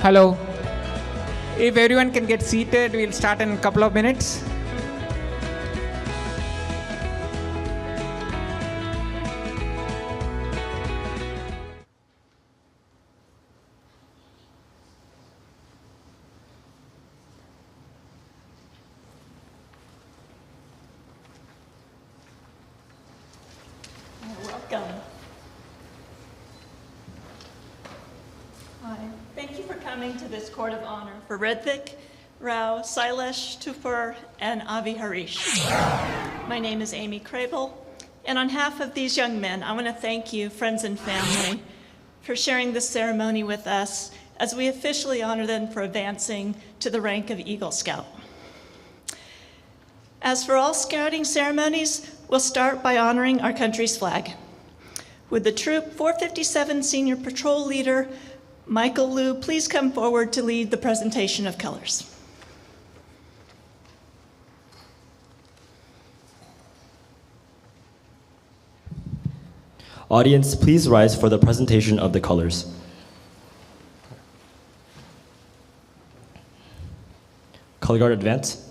Hello. If everyone can get seated, we'll start in a couple of minutes. Welcome. Hi. Thank you for coming to this court of honor for Rithvik, Rao, Sailesh, Tuplur, and Avi Harish. My name is Amy Crable, and on behalf of these young men, I want to thank you, friends and family, for sharing this ceremony with us as we officially honor them for advancing to the rank of Eagle Scout. As for all scouting ceremonies, we'll start by honoring our country's flag. Would the Troop 457 Senior Patrol Leader, Michael Liu, please come forward to lead the presentation of colors. Audience, please rise for the presentation of the colors. Color Guard advance.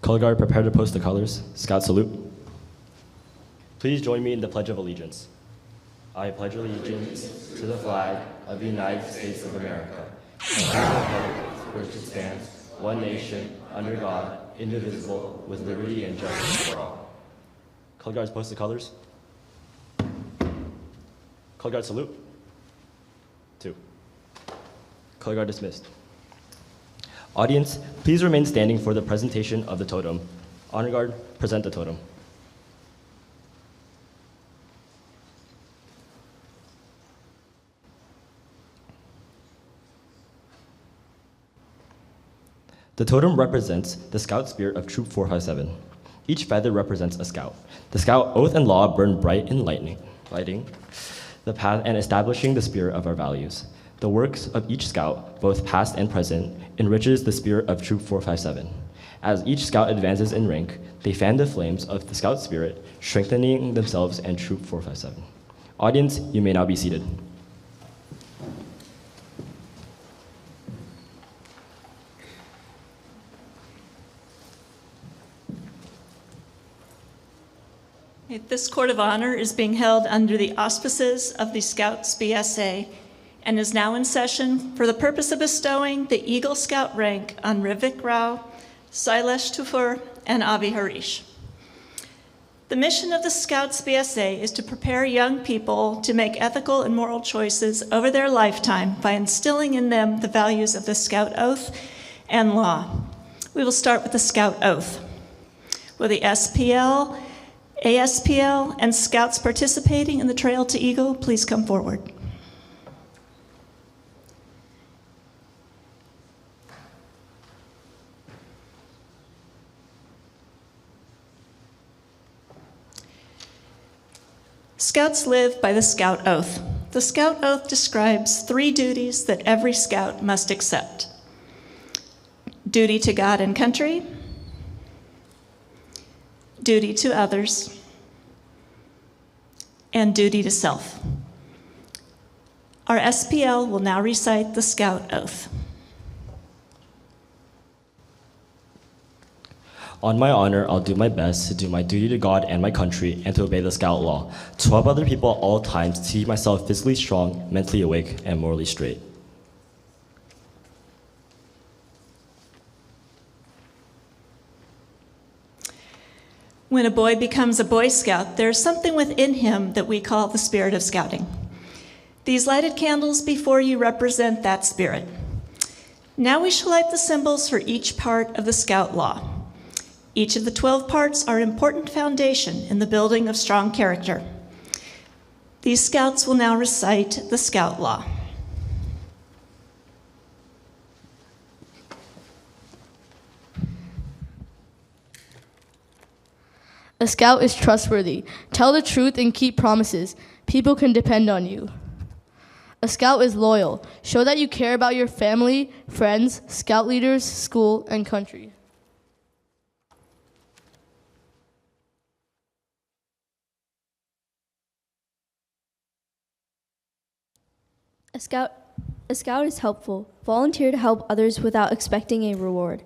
Color Guard, prepare to post the colors. Scout salute. Please join me in the Pledge of Allegiance. I pledge allegiance to the flag of the United States of America, and to the republic for which it stands, one nation, under God, indivisible, with liberty and justice for all. Color Guards, post the colors. Color Guard salute. 2. Color Guard dismissed. Audience, please remain standing for the presentation of the totem. Honor Guard, present the totem. The totem represents the scout spirit of Troop 457. Each feather represents a scout. The scout oath and law burn bright in lighting the path and establishing the spirit of our values. The works of each scout, both past and present, enriches the spirit of Troop 457. As each scout advances in rank, they fan the flames of the scout spirit, strengthening themselves and Troop 457. Audience, you may now be seated. This court of honor is being held under the auspices of the Scouts BSA and is now in session for the purpose of bestowing the Eagle Scout rank on Rithvik Rao, Sailesh Tuplur, and Avi Harish. The mission of the Scouts BSA is to prepare young people to make ethical and moral choices over their lifetime by instilling in them the values of the Scout Oath and law. We will start with the Scout Oath. Will the SPL, ASPL, and Scouts participating in the Trail to Eagle please come forward? Scouts live by the Scout Oath. The Scout Oath describes 3 duties that every Scout must accept: duty to God and country, duty to others, and duty to self. Our SPL will now recite the Scout Oath. On my honor, I'll do my best to do my duty to God and my country and to obey the Scout law, to help other people at all times, to keep myself physically strong, mentally awake, and morally straight. When a boy becomes a Boy Scout, there's something within him that we call the spirit of scouting. These lighted candles before you represent that spirit. Now we shall light the symbols for each part of the Scout law. Each of the 12 parts are an important foundation in the building of strong character. These Scouts will now recite the Scout law. A scout is trustworthy. Tell the truth and keep promises. People can depend on you. A scout is loyal. Show that you care about your family, friends, scout leaders, school, and country. A scout is helpful. Volunteer to help others without expecting a reward.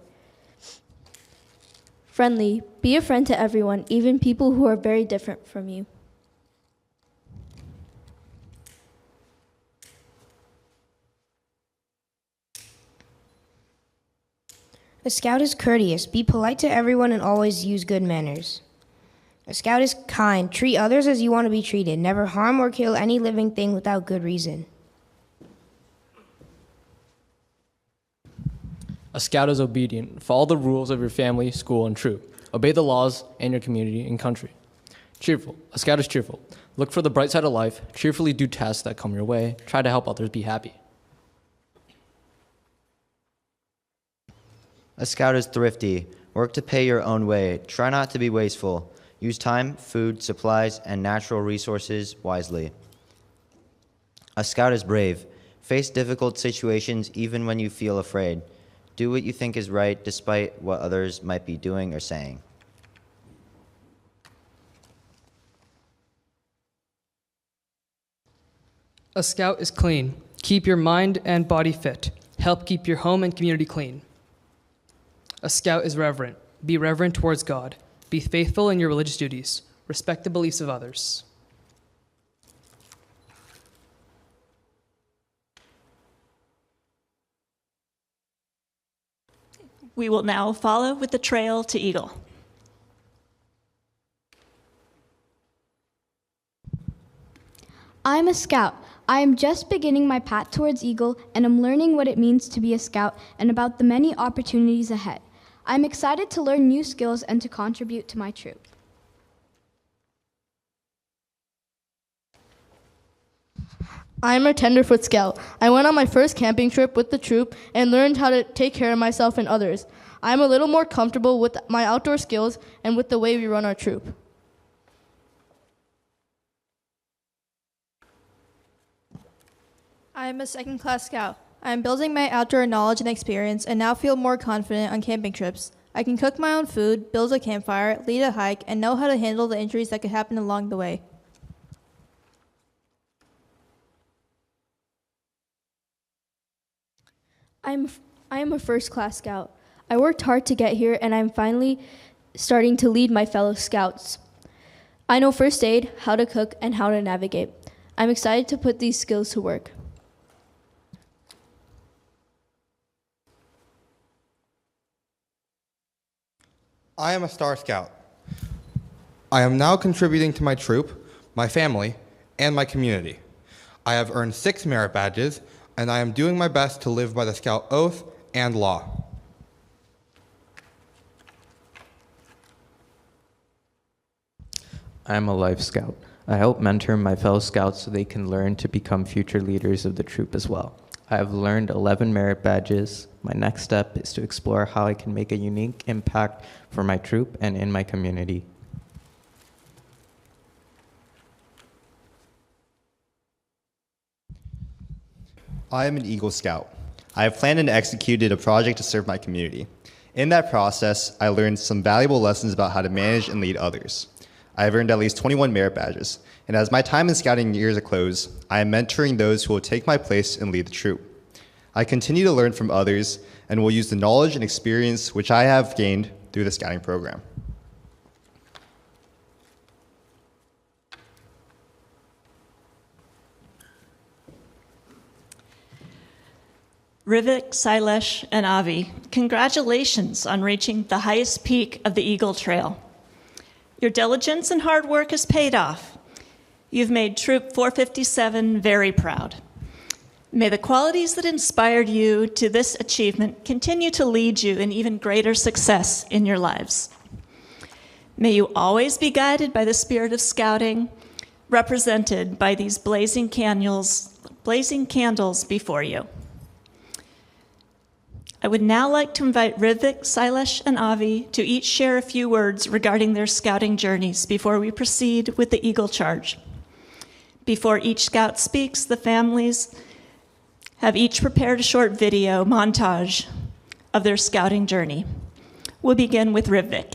Friendly. Be a friend to everyone, even people who are very different from you. A scout is courteous. Be polite to everyone and always use good manners. A scout is kind. Treat others as you want to be treated. Never harm or kill any living thing without good reason. A scout is obedient. Follow the rules of your family, school, and troop. Obey the laws and your community and country. Cheerful. A scout is cheerful. Look for the bright side of life. Cheerfully do tasks that come your way. Try to help others be happy. A scout is thrifty. Work to pay your own way. Try not to be wasteful. Use time, food, supplies, and natural resources wisely. A scout is brave. Face difficult situations even when you feel afraid. Do what you think is right despite what others might be doing or saying. A scout is clean. Keep your mind and body fit. Help keep your home and community clean. A scout is reverent. Be reverent towards God. Be faithful in your religious duties. Respect the beliefs of others. We will now follow with the trail to Eagle. I'm a scout. I am just beginning my path towards Eagle, and I'm learning what it means to be a scout and about the many opportunities ahead. I'm excited to learn new skills and to contribute to my troop. I'm a tenderfoot scout. I went on my first camping trip with the troop and learned how to take care of myself and others. I'm a little more comfortable with my outdoor skills and with the way we run our troop. I am a second-class scout. I am building my outdoor knowledge and experience and now feel more confident on camping trips. I can cook my own food, build a campfire, lead a hike, and know how to handle the injuries that could happen along the way. I am a first-class scout. I worked hard to get here, and I'm finally starting to lead my fellow scouts. I know first aid, how to cook, and how to navigate. I'm excited to put these skills to work. I am a Star Scout. I am now contributing to my troop, my family, and my community. I have earned 6 merit badges, and I am doing my best to live by the Scout oath and law. I am a Life Scout. I help mentor my fellow Scouts so they can learn to become future leaders of the troop as well. I have learned 11 merit badges. My next step is to explore how I can make a unique impact for my troop and in my community. I am an Eagle Scout. I have planned and executed a project to serve my community. In that process, I learned some valuable lessons about how to manage and lead others. I have earned at least 21 merit badges, and as my time in scouting years are close, I am mentoring those who will take my place and lead the troop. I continue to learn from others and will use the knowledge and experience which I have gained through the scouting program. Rithvik, Sailesh, and Avi, congratulations on reaching the highest peak of the Eagle Trail. Your diligence and hard work has paid off. You've made Troop 457 very proud. May the qualities that inspired you to this achievement continue to lead you in even greater success in your lives. May you always be guided by the spirit of scouting, represented by these blazing candles before you. I would now like to invite Rithvik, Sailesh, and Avi to each share a few words regarding their scouting journeys before we proceed with the Eagle Charge. Before each scout speaks, the families have each prepared a short video montage of their scouting journey. We'll begin with Rithvik.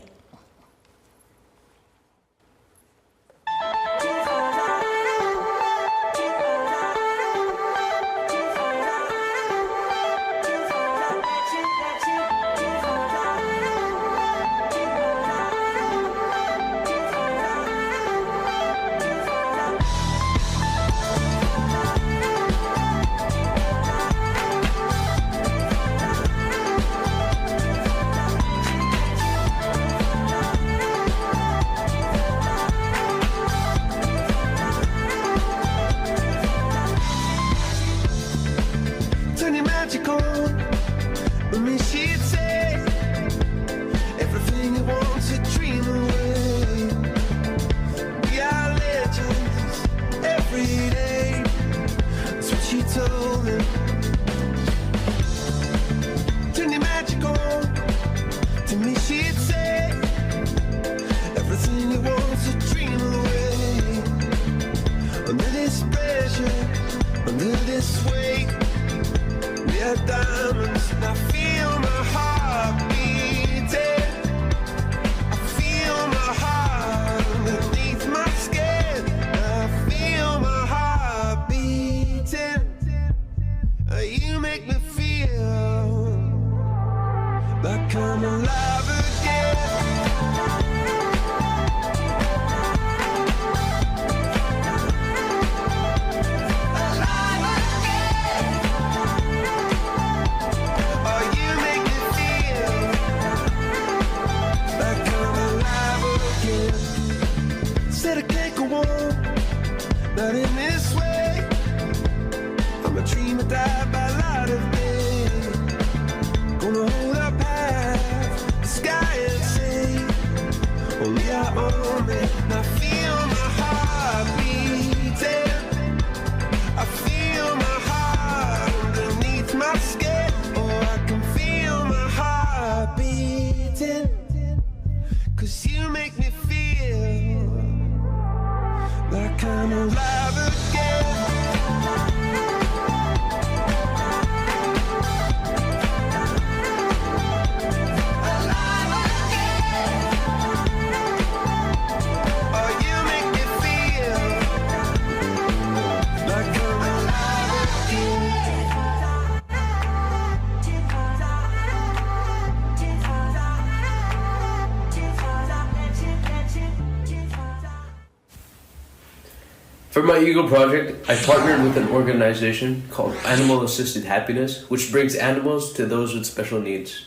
For my Eagle project, I partnered with an organization called Animal Assisted Happiness, which brings animals to those with special needs.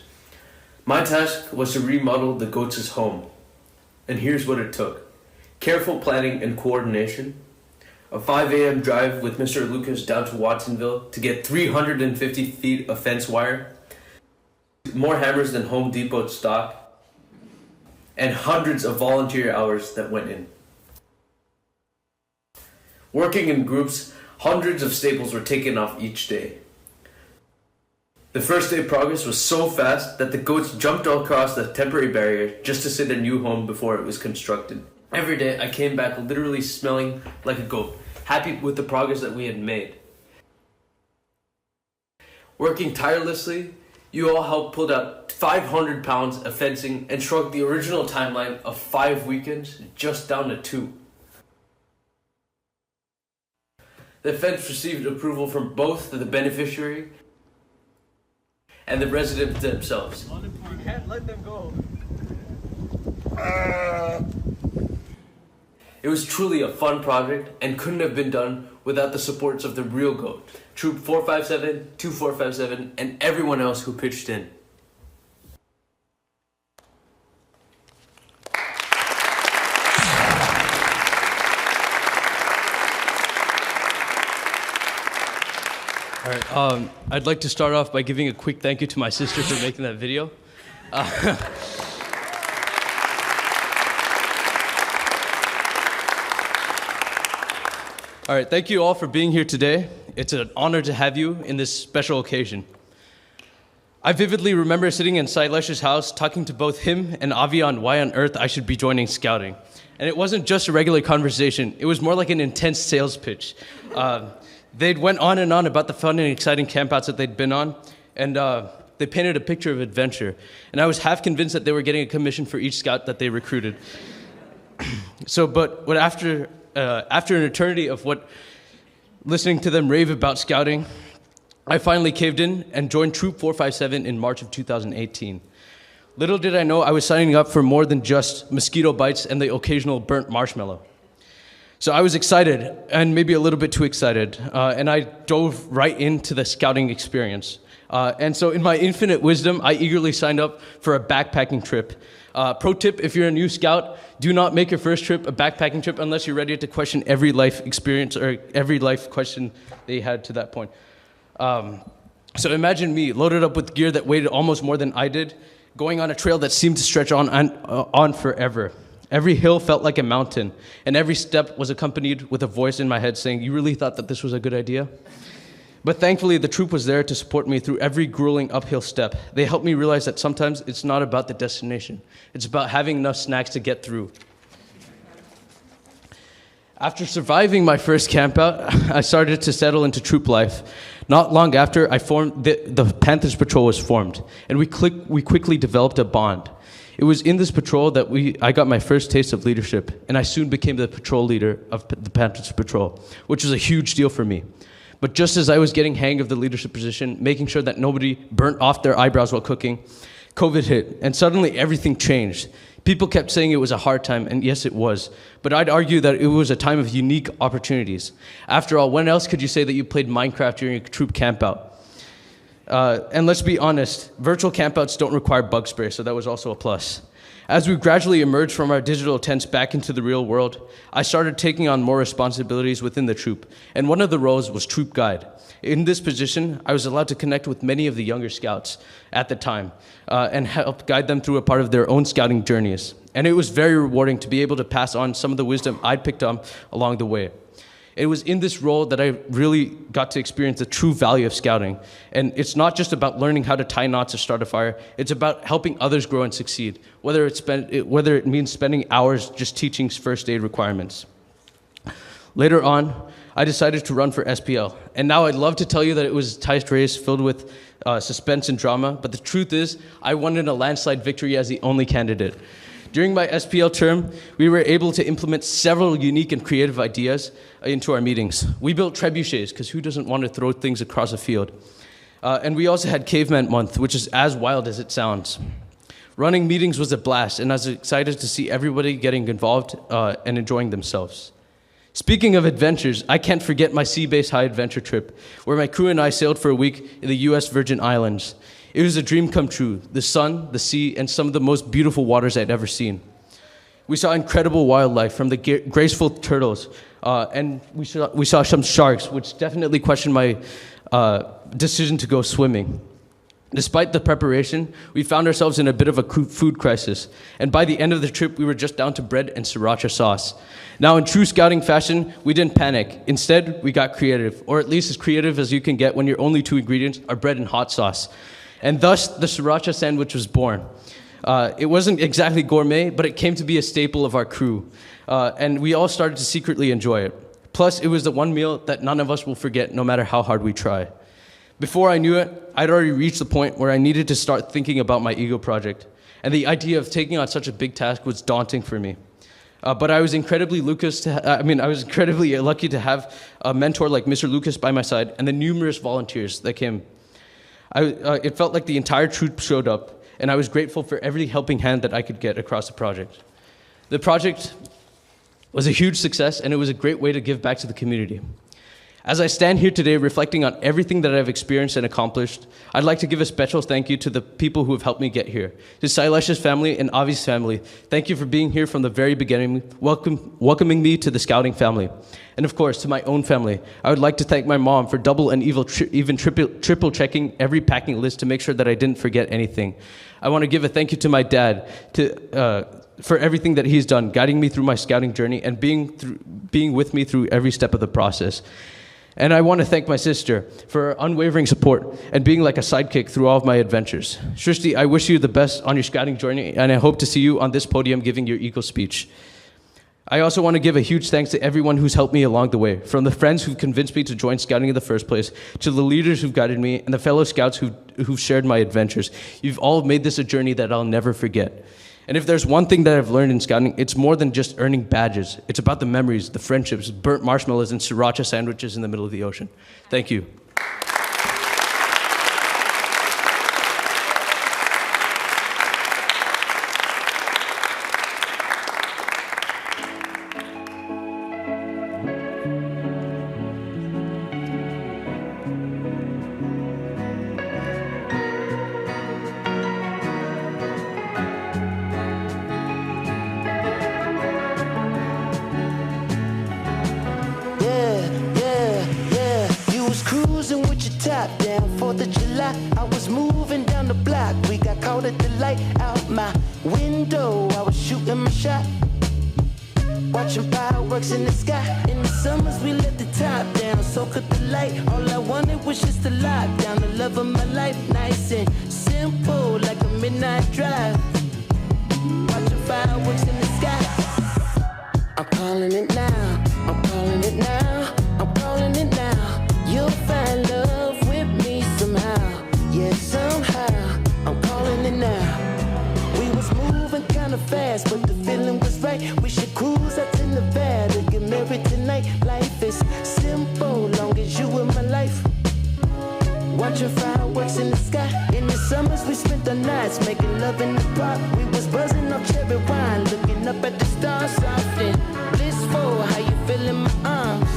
My task was to remodel the goats' home, and here's what it took. Careful planning and coordination, a 5 a.m. drive with Mr. Lucas down to Watsonville to get 350 feet of fence wire, more hammers than Home Depot stock, and hundreds of volunteer hours that went in. Working in groups, hundreds of staples were taken off each day. The first day progress was so fast that the goats jumped all across the temporary barrier just to see their new home before it was constructed. Every day I came back literally smelling like a goat, happy with the progress that we had made. Working tirelessly, you all helped pull out 500 pounds of fencing and shrunk the original timeline of 5 weekends just down to 2. The fence received approval from both the beneficiary and the residents themselves. You can't let them go. It was truly a fun project and couldn't have been done without the supports of the real GOAT, Troop 457, 2457, and everyone else who pitched in. All right, I'd like to start off by giving a quick thank you to my sister for making that video. All right, thank you all for being here today. It's an honor to have you in this special occasion. I vividly remember sitting in Sailesh's house talking to both him and Avi on why on earth I should be joining scouting. And it wasn't just a regular conversation, it was more like an intense sales pitch. They went on and on about the fun and exciting campouts that they'd been on, and they painted a picture of adventure. And I was half convinced that they were getting a commission for each scout that they recruited. But after an eternity of listening to them rave about scouting, I finally caved in and joined Troop 457 in March of 2018. Little did I know I was signing up for more than just mosquito bites and the occasional burnt marshmallow. So I was excited, and maybe a little bit too excited, and I dove right into the scouting experience. And so in my infinite wisdom, I eagerly signed up for a backpacking trip. Pro tip, if you're a new scout, do not make your first trip a backpacking trip unless you're ready to question every life experience or every life question they had to that point. So imagine me, loaded up with gear that weighed almost more than I did, going on a trail that seemed to stretch on forever. Every hill felt like a mountain, and every step was accompanied with a voice in my head saying, "You really thought that this was a good idea?" But thankfully, the troop was there to support me through every grueling uphill step. They helped me realize that sometimes it's not about the destination. It's about having enough snacks to get through. After surviving my first campout, I started to settle into troop life. Not long after, the Panthers Patrol was formed, and we quickly developed a bond. It was in this patrol that I got my first taste of leadership, and I soon became the patrol leader of the Panthers Patrol, which was a huge deal for me. But just as I was getting hang of the leadership position, making sure that nobody burnt off their eyebrows while cooking, COVID hit, and suddenly everything changed. People kept saying it was a hard time, and yes, it was. But I'd argue that it was a time of unique opportunities. After all, when else could you say that you played Minecraft during a troop campout? And let's be honest, virtual campouts don't require bug spray, so that was also a plus. As we gradually emerged from our digital tents back into the real world, I started taking on more responsibilities within the troop, and one of the roles was troop guide. In this position, I was allowed to connect with many of the younger scouts at the time and help guide them through a part of their own scouting journeys. And it was very rewarding to be able to pass on some of the wisdom I'd picked up along the way. It was in this role that I really got to experience the true value of scouting. And it's not just about learning how to tie knots or start a fire, it's about helping others grow and succeed, whether it means spending hours just teaching first aid requirements. Later on, I decided to run for SPL. And now I'd love to tell you that it was a tight race filled with suspense and drama, but the truth is, I won in a landslide victory as the only candidate. During my SPL term, we were able to implement several unique and creative ideas into our meetings. We built trebuchets, because who doesn't want to throw things across a field? And we also had Caveman Month, which is as wild as it sounds. Running meetings was a blast, and I was excited to see everybody getting involved and enjoying themselves. Speaking of adventures, I can't forget my Sea Base High adventure trip, where my crew and I sailed for a week in the U.S. Virgin Islands. It was a dream come true, the sun, the sea, and some of the most beautiful waters I'd ever seen. We saw incredible wildlife, from the graceful turtles, and we saw some sharks, which definitely questioned my decision to go swimming. Despite the preparation, we found ourselves in a bit of a food crisis, and by the end of the trip, we were just down to bread and sriracha sauce. Now, in true scouting fashion, we didn't panic. Instead, we got creative, or at least as creative as you can get when your only two ingredients are bread and hot sauce. And thus, the sriracha sandwich was born. It wasn't exactly gourmet, but it came to be a staple of our crew, and we all started to secretly enjoy it. Plus, it was the one meal that none of us will forget, no matter how hard we try. Before I knew it, I'd already reached the point where I needed to start thinking about my ego project, and the idea of taking on such a big task was daunting for me. But I was incredibly lucky to have a mentor like Mr. Lucas by my side, and the numerous volunteers that came. It felt like the entire troop showed up, and I was grateful for every helping hand that I could get across the project. The project was a huge success, and it was a great way to give back to the community. As I stand here today reflecting on everything that I've experienced and accomplished, I'd like to give a special thank you to the people who have helped me get here. To Sailesh's family and Avi's family, thank you for being here from the very beginning, welcoming me to the scouting family. And of course, to my own family, I would like to thank my mom for double and even triple checking every packing list to make sure that I didn't forget anything. I want to give a thank you to my dad for everything that he's done, guiding me through my scouting journey and being with me through every step of the process. And I want to thank my sister for her unwavering support and being like a sidekick through all of my adventures. Shrishti, I wish you the best on your scouting journey, and I hope to see you on this podium giving your Eagle speech. I also want to give a huge thanks to everyone who's helped me along the way, from the friends who convinced me to join scouting in the first place, to the leaders who've guided me, and the fellow scouts who've shared my adventures. You've all made this a journey that I'll never forget. And if there's one thing that I've learned in scouting, it's more than just earning badges. It's about the memories, the friendships, burnt marshmallows, and sriracha sandwiches in the middle of the ocean. Thank you. Watching fireworks in the sky. In the summers we let the top down, so cut the light. All I wanted was just to lock down the love of my life. Nice and simple, like a midnight drive. Watching fireworks in the sky. I'm calling it now, I'm calling it now, I'm calling it now. You'll find love with me somehow. Yeah, somehow, I'm calling it now. We was moving kinda fast, but the feeling was right. We should cruise out to Nevada, get married tonight. Life is simple, long as you in my life. Watching fireworks in the sky. In the summers we spent our nights making love in the park. We was buzzing off cherry wine, looking up at the stars, soft and blissful. How you feel in my arms?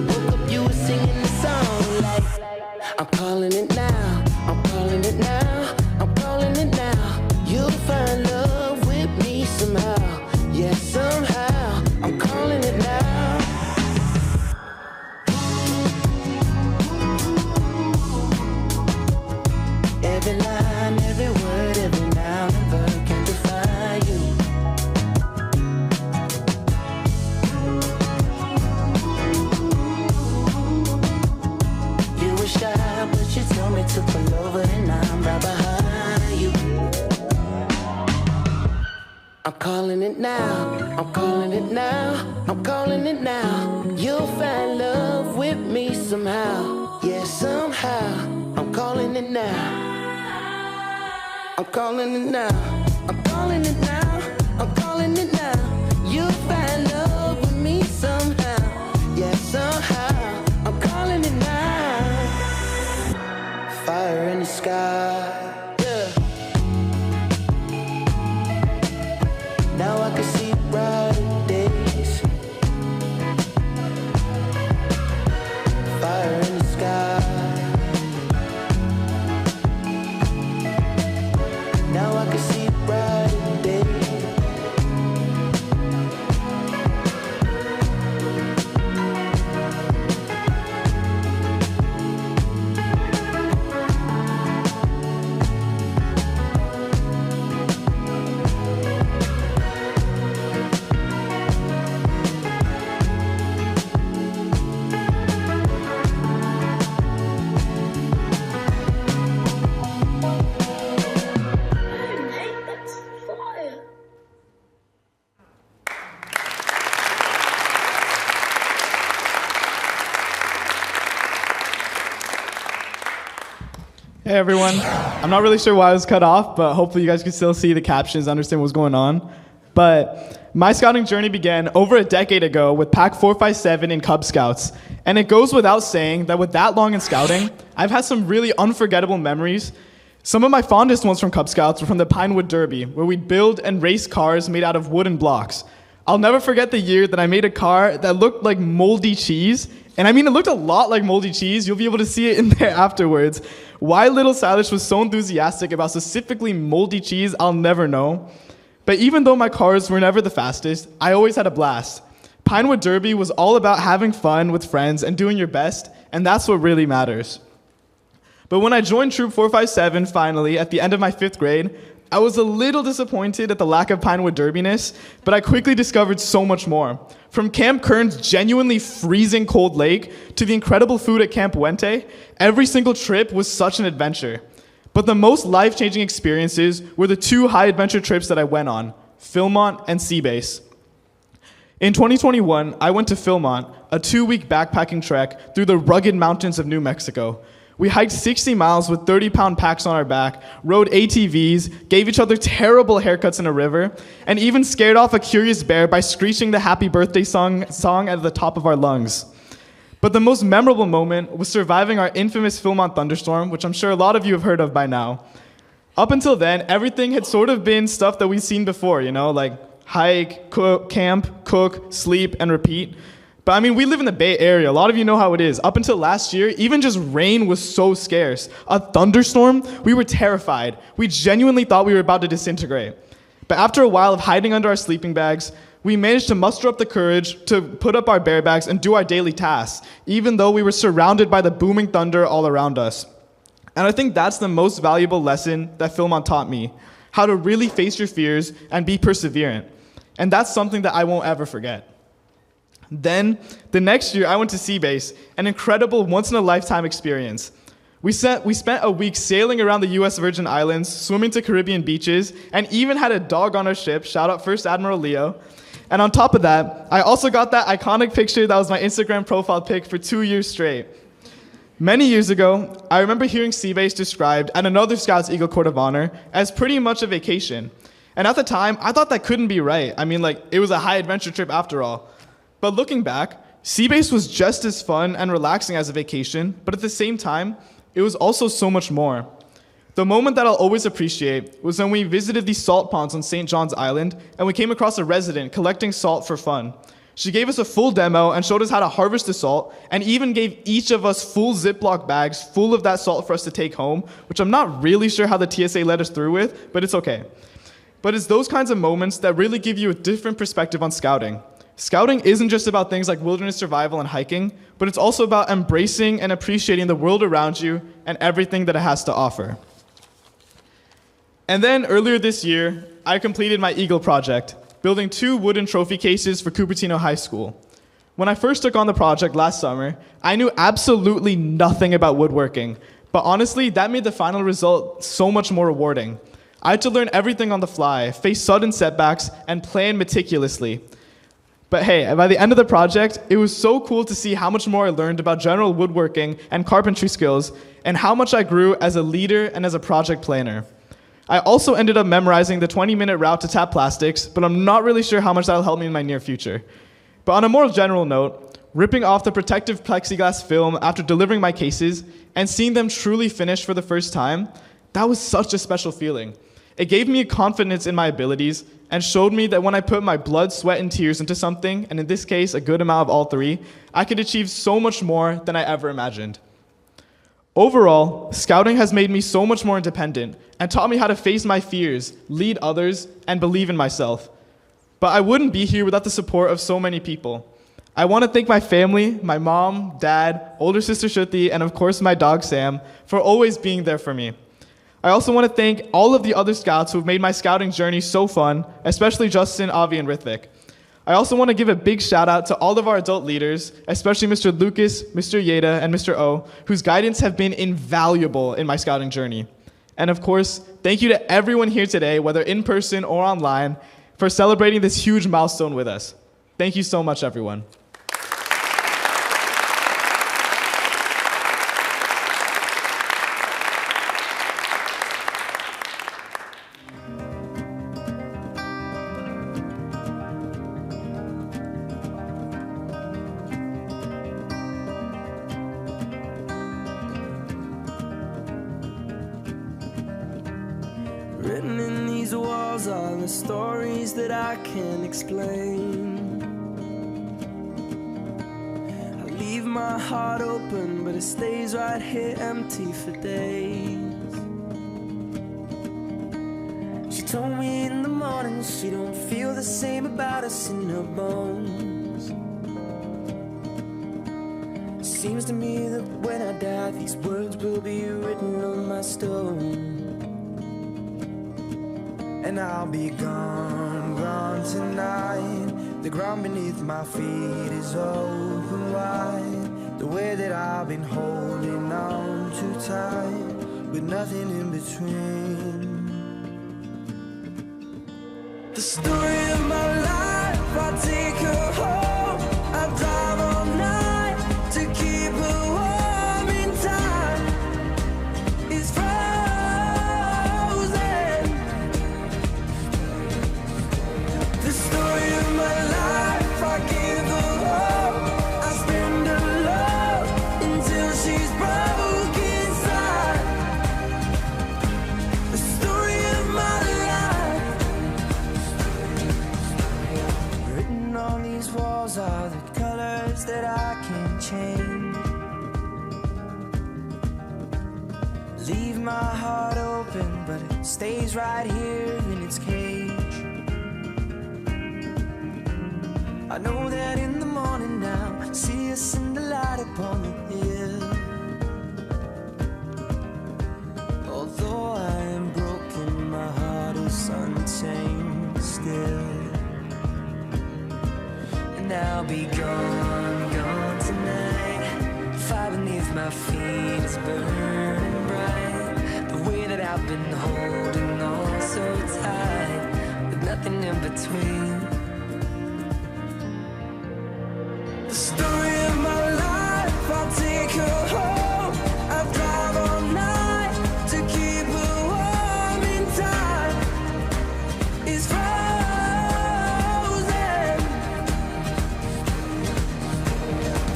Woke up, you were singing the song like, I'm calling it now, I'm calling it now, I'm calling it now. You'll find love with me somehow. Yeah, somehow, I'm calling it now. Every line, every word, every noun and verb can define you. You were shy, but you told me to pull over and I'm right behind you. I'm calling it now, I'm calling it now, I'm calling it now. You'll find love with me somehow. Yeah, somehow, I'm calling it now. I'm calling it now, I'm calling it now, I'm calling it now. You'll find love with me somehow. Yeah, somehow, I'm calling it now. Fire in the sky, yeah. Now I can see brighter days. Fire in the sky. Now I can see brighter days. Hey everyone, I'm not really sure why I was cut off, but hopefully you guys can still see the captions, understand what's going on. But my scouting journey began over a decade ago with Pack 457 in Cub Scouts. And it goes without saying that with that long in scouting, I've had some really unforgettable memories. Some of my fondest ones from Cub Scouts were from the Pinewood Derby, where we'd build and race cars made out of wooden blocks. I'll never forget the year that I made a car that looked like moldy cheese. And I mean, it looked a lot like moldy cheese. You'll be able to see it in there afterwards. Why little Sailesh was so enthusiastic about specifically moldy cheese, I'll never know. But even though my cars were never the fastest, I always had a blast. Pinewood Derby was all about having fun with friends and doing your best, and that's what really matters. But when I joined Troop 457 finally at the end of my 5th grade, I was a little disappointed at the lack of Pinewood Derbiness, but I quickly discovered so much more. From Camp Kern's genuinely freezing cold lake to the incredible food at Camp Wente, every single trip was such an adventure. But the most life-changing experiences were the 2 high-adventure trips that I went on, Philmont and Seabase. In 2021, I went to Philmont, a 2-week backpacking trek through the rugged mountains of New Mexico. We hiked 60 miles with 30-pound packs on our back, rode ATVs, gave each other terrible haircuts in a river, and even scared off a curious bear by screeching the happy birthday song at the top of our lungs. But the most memorable moment was surviving our infamous Philmont thunderstorm, which I'm sure a lot of you have heard of by now. Up until then, everything had sort of been stuff that we've seen before, like hike, cook, camp, cook, sleep, and repeat. But I mean, we live in the Bay Area. A lot of you know how it is. Up until last year, even just rain was so scarce. A thunderstorm, we were terrified. We genuinely thought we were about to disintegrate. But after a while of hiding under our sleeping bags, we managed to muster up the courage to put up our bear bags and do our daily tasks, even though we were surrounded by the booming thunder all around us. And I think that's the most valuable lesson that Philmont taught me, how to really face your fears and be perseverant. And that's something that I won't ever forget. Then, the next year, I went to Seabase, an incredible once-in-a-lifetime experience. We spent a week sailing around the U.S. Virgin Islands, swimming to Caribbean beaches, and even had a dog on our ship, shout out First Admiral Leo. And on top of that, I also got that iconic picture that was my Instagram profile pic for 2 years straight. Many years ago, I remember hearing Seabase described at another Scouts Eagle Court of Honor as pretty much a vacation. And at the time, I thought that couldn't be right. I mean, it was a high-adventure trip after all. But looking back, Seabase was just as fun and relaxing as a vacation, but at the same time, it was also so much more. The moment that I'll always appreciate was when we visited these salt ponds on St. John's Island, and we came across a resident collecting salt for fun. She gave us a full demo and showed us how to harvest the salt, and even gave each of us full Ziploc bags full of that salt for us to take home, which I'm not really sure how the TSA let us through with, but it's okay. But it's those kinds of moments that really give you a different perspective on scouting. Scouting isn't just about things like wilderness survival and hiking, but it's also about embracing and appreciating the world around you and everything that it has to offer. And then earlier this year, I completed my Eagle project, building 2 wooden trophy cases for Cupertino High School. When I first took on the project last summer, I knew absolutely nothing about woodworking, but honestly, that made the final result so much more rewarding. I had to learn everything on the fly, face sudden setbacks, and plan meticulously. But hey, by the end of the project, it was so cool to see how much more I learned about general woodworking and carpentry skills, and how much I grew as a leader and as a project planner. I also ended up memorizing the 20-minute route to tap plastics, but I'm not really sure how much that'll help me in my near future. But on a more general note, ripping off the protective plexiglass film after delivering my cases and seeing them truly finished for the first time, that was such a special feeling. It gave me confidence in my abilities and showed me that when I put my blood, sweat, and tears into something, and in this case, a good amount of all 3, I could achieve so much more than I ever imagined. Overall, scouting has made me so much more independent and taught me how to face my fears, lead others, and believe in myself. But I wouldn't be here without the support of so many people. I want to thank my family, my mom, dad, older sister Shruti, and of course my dog Sam, for always being there for me. I also want to thank all of the other scouts who have made my scouting journey so fun, especially Justin, Avi, and Rithvik. I also want to give a big shout out to all of our adult leaders, especially Mr. Lucas, Mr. Yeda, and Mr. O, whose guidance have been invaluable in my scouting journey. And of course, thank you to everyone here today, whether in person or online, for celebrating this huge milestone with us. Thank you so much, everyone. Written in these walls are the stories that I can't explain. I leave my heart open, but it stays right here empty for days. She told me in the morning she don't feel the same about us in her bones. Seems to me that when I die, these words will be written on my stone. and I'll be gone, gone tonight. The ground beneath my feet is open wide. The way that I've been holding on too tight, with nothing in between. The story of my life, I take her home, I drive all night to keep her warm in time. It's frozen. The story of my life, I give her hope, I spend her love until she's broke inside. The story of my life, written on these walls are the colors that I can't change. Leave my heart open, but it stays right here in its cage. I know that in the morning now, see us in the light upon the hill. Although I am broken, my heart is untamed still. And I'll be gone, gone tonight. Fire beneath my feet is burning bright. The way that I've been holding on so tight, with nothing in between. The story of my life, I'll take her home, I drive all night to keep her warm in time. It's frozen.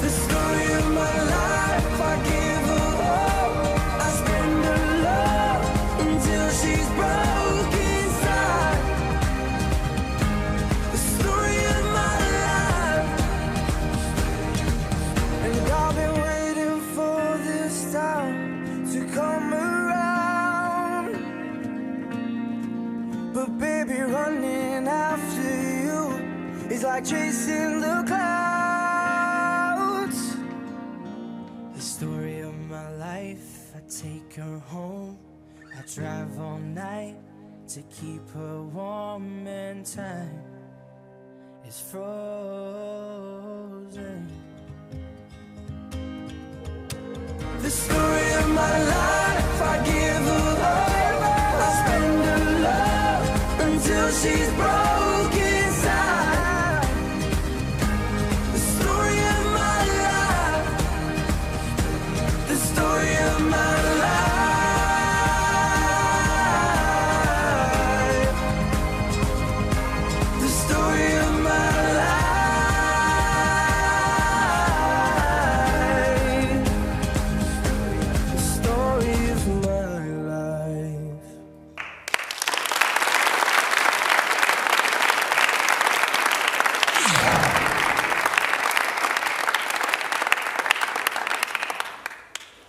The story of my life, I give her hope, I spend her love until she's broke inside. The story of my life, and I've been waiting for this time to come around. But baby, running after you is like chasing the clouds. The story of my life, I take her home, I drive all night to keep her warm, and time is frozen. The story of my life, I give her hope, I spend her love until she's broke inside. The story of my life, the story of my life, the story of my life, the story of my life.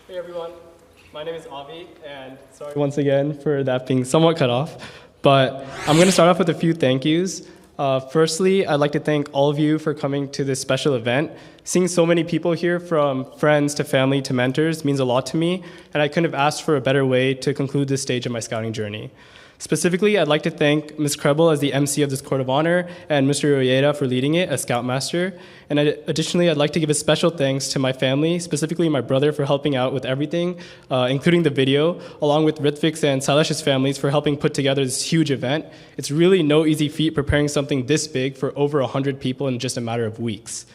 Hey everyone, my name is Avi, and sorry once again for that being somewhat cut off, but I'm going to start off with a few thank yous. Firstly, I'd like to thank all of you for coming to this special event. Seeing so many people here, from friends to family to mentors, means a lot to me, and I couldn't have asked for a better way to conclude this stage of my scouting journey. Specifically, I'd like to thank Ms. Krebel as the MC of this Court of Honor, and Mr. Oyeda for leading it as Scoutmaster. And additionally, I'd like to give a special thanks to my family, specifically my brother for helping out with everything, including the video, along with Rithvik's and Sailesh's families for helping put together this huge event. It's really no easy feat preparing something this big for over 100 people in just a matter of weeks.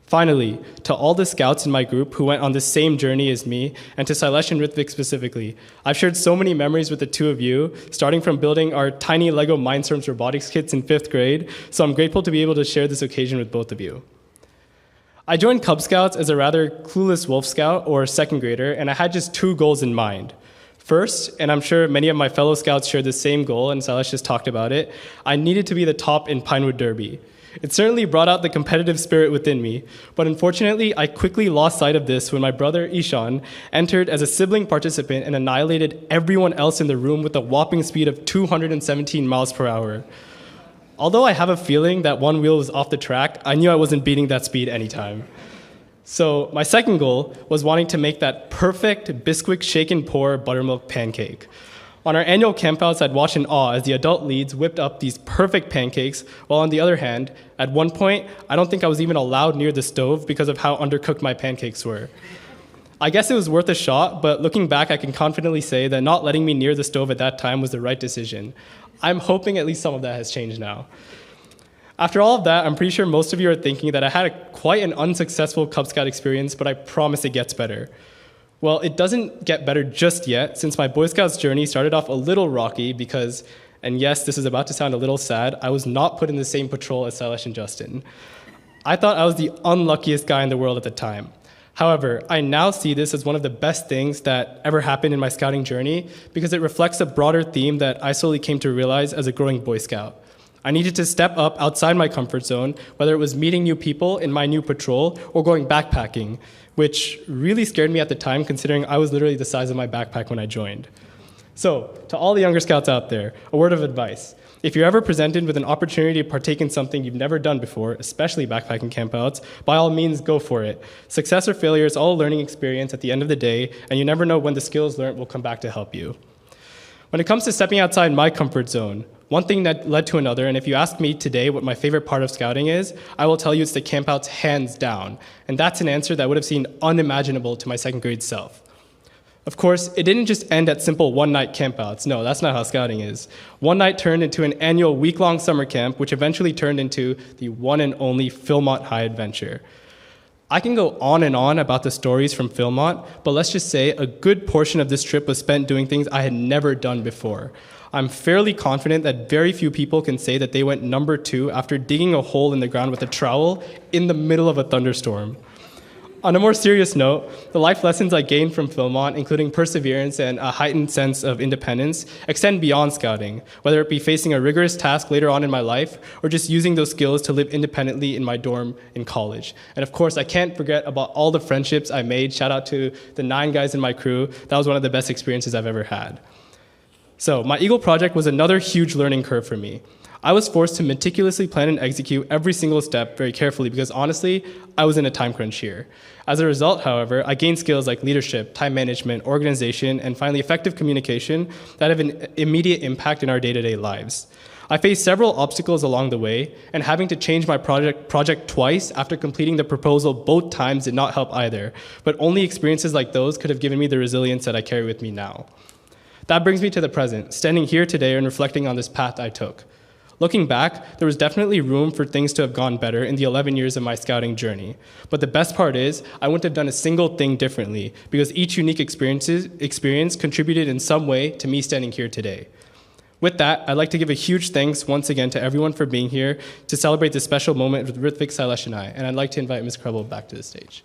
Finally, to all the scouts in my group who went on the same journey as me, and to Sailesh and Rithvik specifically, I've shared so many memories with the two of you, starting from building our tiny Lego Mindstorms robotics kits in 5th grade, so I'm grateful to be able to share this occasion with both of you. I joined Cub Scouts as a rather clueless Wolf Scout or second grader, and I had just two goals in mind. First, and I'm sure many of my fellow scouts share the same goal, and Sailesh just talked about it, I needed to be the top in Pinewood Derby. It certainly brought out the competitive spirit within me, but unfortunately, I quickly lost sight of this when my brother Ishan entered as a sibling participant and annihilated everyone else in the room with a whopping speed of 217 miles per hour. Although I have a feeling that one wheel was off the track, I knew I wasn't beating that speed anytime. So my second goal was wanting to make that perfect Bisquick shake and pour buttermilk pancake. On our annual campouts, I'd watch in awe as the adult leads whipped up these perfect pancakes, while on the other hand, at one point, I don't think I was even allowed near the stove because of how undercooked my pancakes were. I guess it was worth a shot, but looking back, I can confidently say that not letting me near the stove at that time was the right decision. I'm hoping at least some of that has changed now. After all of that, I'm pretty sure most of you are thinking that I had quite an unsuccessful Cub Scout experience, but I promise it gets better. Well, it doesn't get better just yet, since my Boy Scouts journey started off a little rocky because, and yes, this is about to sound a little sad, I was not put in the same patrol as Sailesh and Justin. I thought I was the unluckiest guy in the world at the time. However, I now see this as one of the best things that ever happened in my scouting journey because it reflects a broader theme that I slowly came to realize as a growing Boy Scout. I needed to step up outside my comfort zone, whether it was meeting new people in my new patrol or going backpacking, which really scared me at the time considering I was literally the size of my backpack when I joined. So, to all the younger scouts out there, a word of advice. If you're ever presented with an opportunity to partake in something you've never done before, especially backpacking campouts, by all means, go for it. Success or failure is all a learning experience at the end of the day, and you never know when the skills learned will come back to help you. When it comes to stepping outside my comfort zone, one thing that led to another, and if you ask me today what my favorite part of scouting is, I will tell you it's the campouts hands down. And that's an answer that would have seemed unimaginable to my second grade self. Of course, it didn't just end at simple one-night campouts. No, that's not how scouting is. One night turned into an annual week-long summer camp, which eventually turned into the one and only Philmont High Adventure. I can go on and on about the stories from Philmont, but let's just say a good portion of this trip was spent doing things I had never done before. I'm fairly confident that very few people can say that they went number 2 after digging a hole in the ground with a trowel in the middle of a thunderstorm. On a more serious note, the life lessons I gained from Philmont, including perseverance and a heightened sense of independence, extend beyond scouting, whether it be facing a rigorous task later on in my life or just using those skills to live independently in my dorm in college. And of course, I can't forget about all the friendships I made. Shout out to the 9 guys in my crew. That was one of the best experiences I've ever had. So, my Eagle project was another huge learning curve for me. I was forced to meticulously plan and execute every single step very carefully because honestly, I was in a time crunch here. As a result, however, I gained skills like leadership, time management, organization, and finally effective communication that have an immediate impact in our day-to-day lives. I faced several obstacles along the way, and having to change my project twice after completing the proposal both times did not help either, but only experiences like those could have given me the resilience that I carry with me now. That brings me to the present, standing here today and reflecting on this path I took. Looking back, there was definitely room for things to have gone better in the 11 years of my scouting journey. But the best part is, I wouldn't have done a single thing differently because each unique experience contributed in some way to me standing here today. With that, I'd like to give a huge thanks once again to everyone for being here to celebrate this special moment with Rithvik, Sailesh, and I. And I'd like to invite Ms. Krebel back to the stage.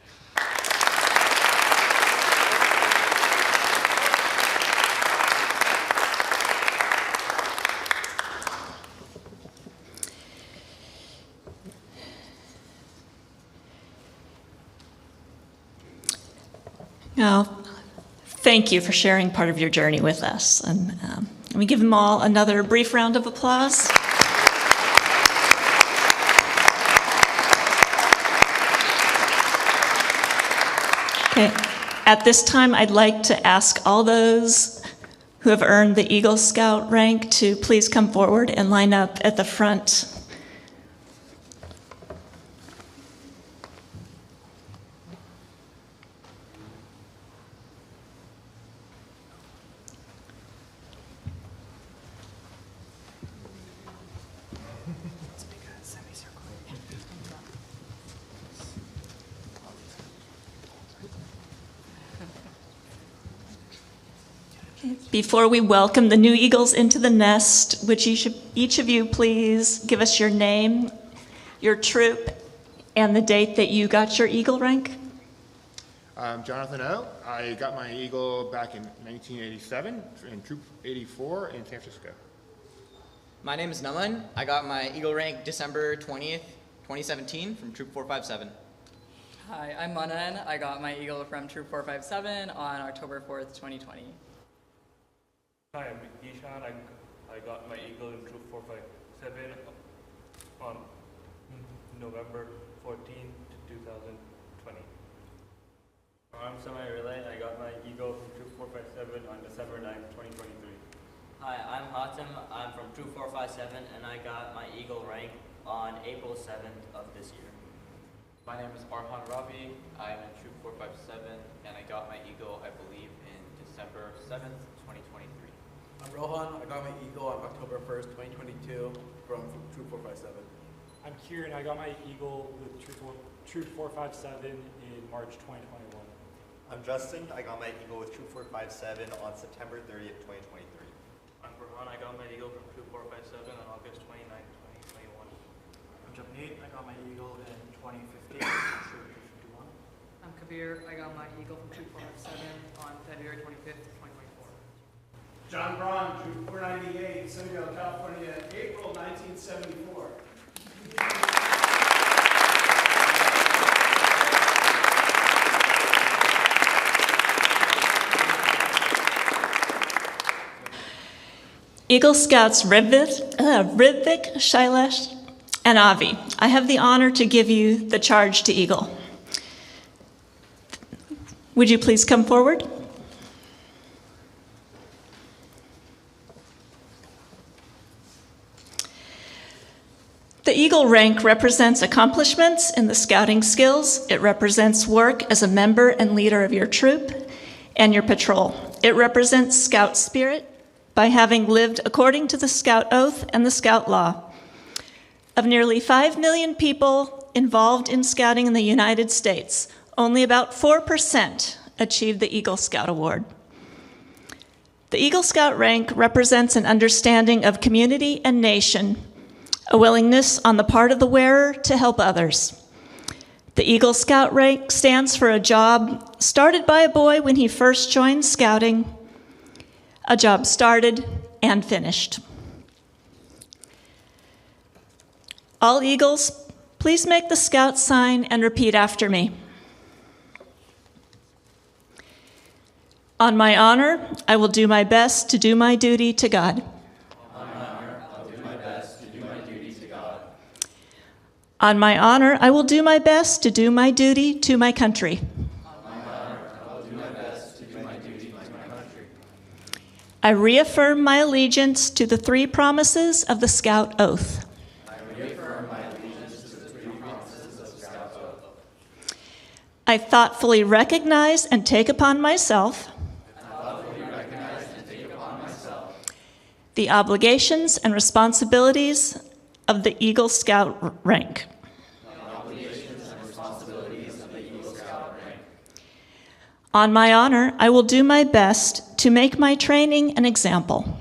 Now, thank you for sharing part of your journey with us. And let me give them all another brief round of applause. Okay. At this time, I'd like to ask all those who have earned the Eagle Scout rank to please come forward and line up at the front. Before we welcome the new Eagles into the nest, would each of you please give us your name, your troop, and the date that you got your Eagle rank? I'm Jonathan O. I got my Eagle back in 1987 in Troop 84 in San Francisco. My name is Naman. I got my Eagle rank December 20th, 2017 from Troop 457. Hi, I'm Manan. I got my Eagle from Troop 457 on October 4th, 2020. Hi, I'm Ishan. I got my Eagle in Troop 457 on November 14th, 2020. I'm Samaritan. I got my Eagle from Troop 457 on December 9th, 2023. Hi, I'm Hatem. I'm from Troop 457, and I got my Eagle rank on April 7th of this year. My name is Arhan Ravi. I'm in Troop 457, and I got my Eagle, I believe, in December 7th, 2023. I'm Rohan. I got my Eagle on October 1st, 2022 from Troop 457. I'm Kieran. I got my Eagle with Troop 457 in March 2021. I'm Justin. I got my Eagle with Troop 457 on September 30th, 2023. I'm Burhan. I got my Eagle from Troop 457 on August 29th, 2021. I'm Japneet. I got my Eagle in 2015 from Troop 51. I'm Kabir. I got my Eagle from Troop 457 on February 25th, 2024. John Braun, Troop 498, Sunnyvale, California, April 1974. Eagle Scouts Rithvik, Sailesh, and Avi, I have the honor to give you the charge to Eagle. Would you please come forward? The Eagle rank represents accomplishments in the scouting skills. It represents work as a member and leader of your troop and your patrol. It represents Scout spirit by having lived according to the Scout Oath and the Scout Law. Of nearly 5 million people involved in scouting in the United States, only about 4% achieved the Eagle Scout Award. The Eagle Scout rank represents an understanding of community and nation, a willingness on the part of the wearer to help others. The Eagle Scout rank stands for a job started by a boy when he first joined scouting, a job started and finished. All Eagles, please make the Scout sign and repeat after me. On my honor, I will do my best to do my duty to God. On my honor, I will do my best to do my duty to my country. I reaffirm my allegiance to the 3 promises of the Scout Oath. I thoughtfully recognize and take upon myself the obligations and responsibilities of the Eagle Scout rank. On my honor, I will do my best to make my training an example.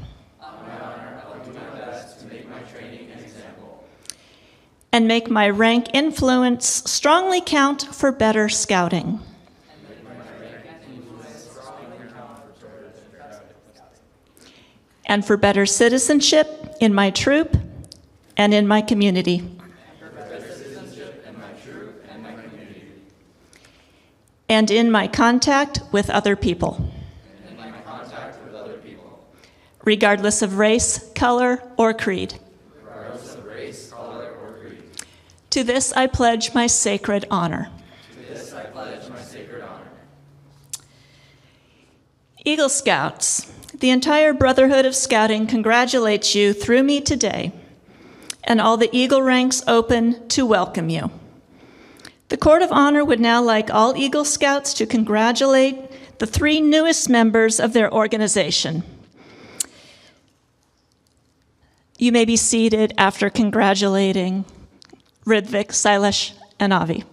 And make my rank influence strongly count for better scouting. And for better citizenship in my troop and in my community. And in my contact with other people. Regardless of race, color, or creed. To this I pledge my sacred honor. Eagle Scouts, the entire Brotherhood of Scouting congratulates you through me today, and all the Eagle ranks open to welcome you. The Court of Honor would now like all Eagle Scouts to congratulate the 3 newest members of their organization. You may be seated after congratulating Rithvik, Sailesh, and Avi.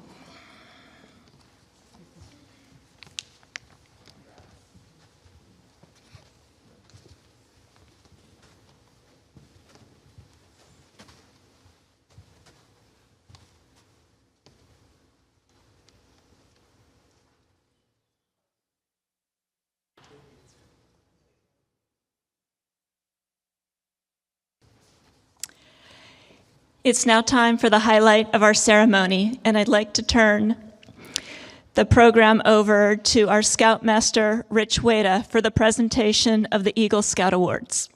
It's now time for the highlight of our ceremony, and I'd like to turn the program over to our Scoutmaster, Rich Wada, for the presentation of the Eagle Scout Awards.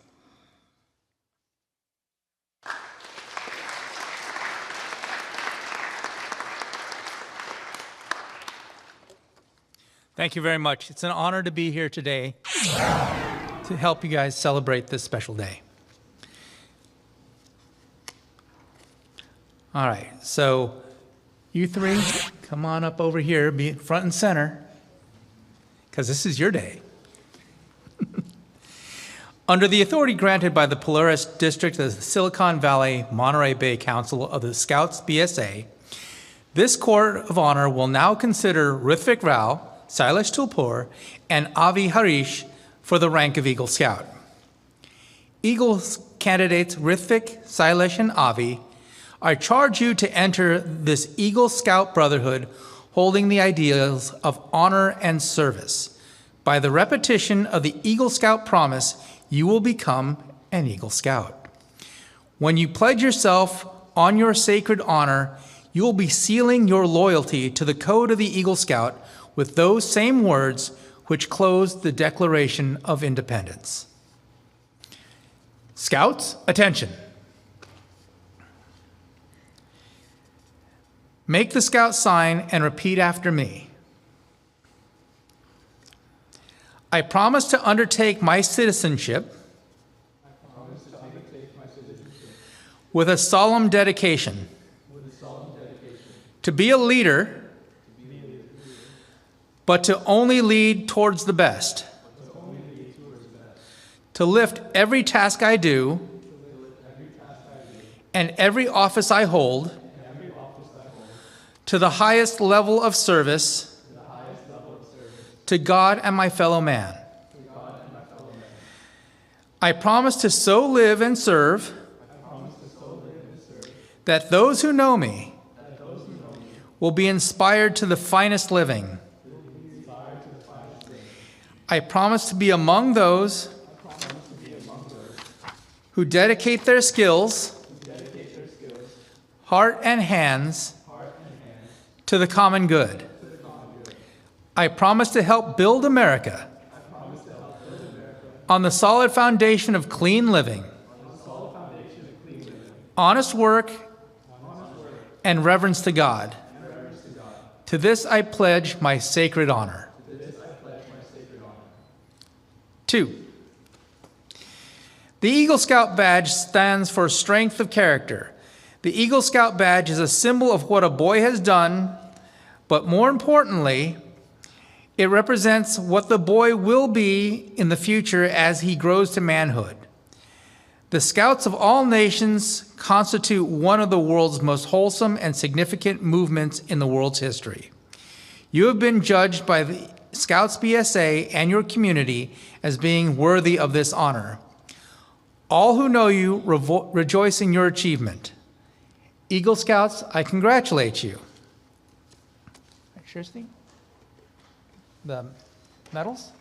Thank you very much. It's an honor to be here today. to help you guys celebrate this special day. All right, so you three, come on up over here, be front and center, because this is your day. Under the authority granted by the Polaris District of the Silicon Valley Monterey Bay Council of the Scouts BSA, this Court of Honor will now consider Rithvik Rao, Sailesh Tuplur, and Avi Harish for the rank of Eagle Scout. Eagle candidates Rithvik, Sailesh, and Avi, I charge you to enter this Eagle Scout Brotherhood holding the ideals of honor and service. By the repetition of the Eagle Scout promise, you will become an Eagle Scout. When you pledge yourself on your sacred honor, you will be sealing your loyalty to the code of the Eagle Scout with those same words which closed the Declaration of Independence. Scouts, attention. Make the Scout sign and repeat after me. I promise to undertake my citizenship with a solemn dedication to be a leader, but to only lead towards the best, to lift every task I do and every office I hold to the highest level of service to God and my fellow man. I promise to so live and serve that those who know me will be inspired to the finest living. I promise to be among those who dedicate their skills, heart and hands to the common good. I promise to help build America on the solid foundation of clean living, honest work, and reverence to God. To this I pledge my sacred honor. 2. The Eagle Scout badge stands for strength of character. The Eagle Scout badge is a symbol of what a boy has done, but more importantly, it represents what the boy will be in the future as he grows to manhood. The Scouts of all nations constitute one of the world's most wholesome and significant movements in the world's history. You have been judged by the Scouts BSA and your community as being worthy of this honor. All who know you rejoice in your achievement. Eagle Scouts, I congratulate you. Sure, Steve? The medals?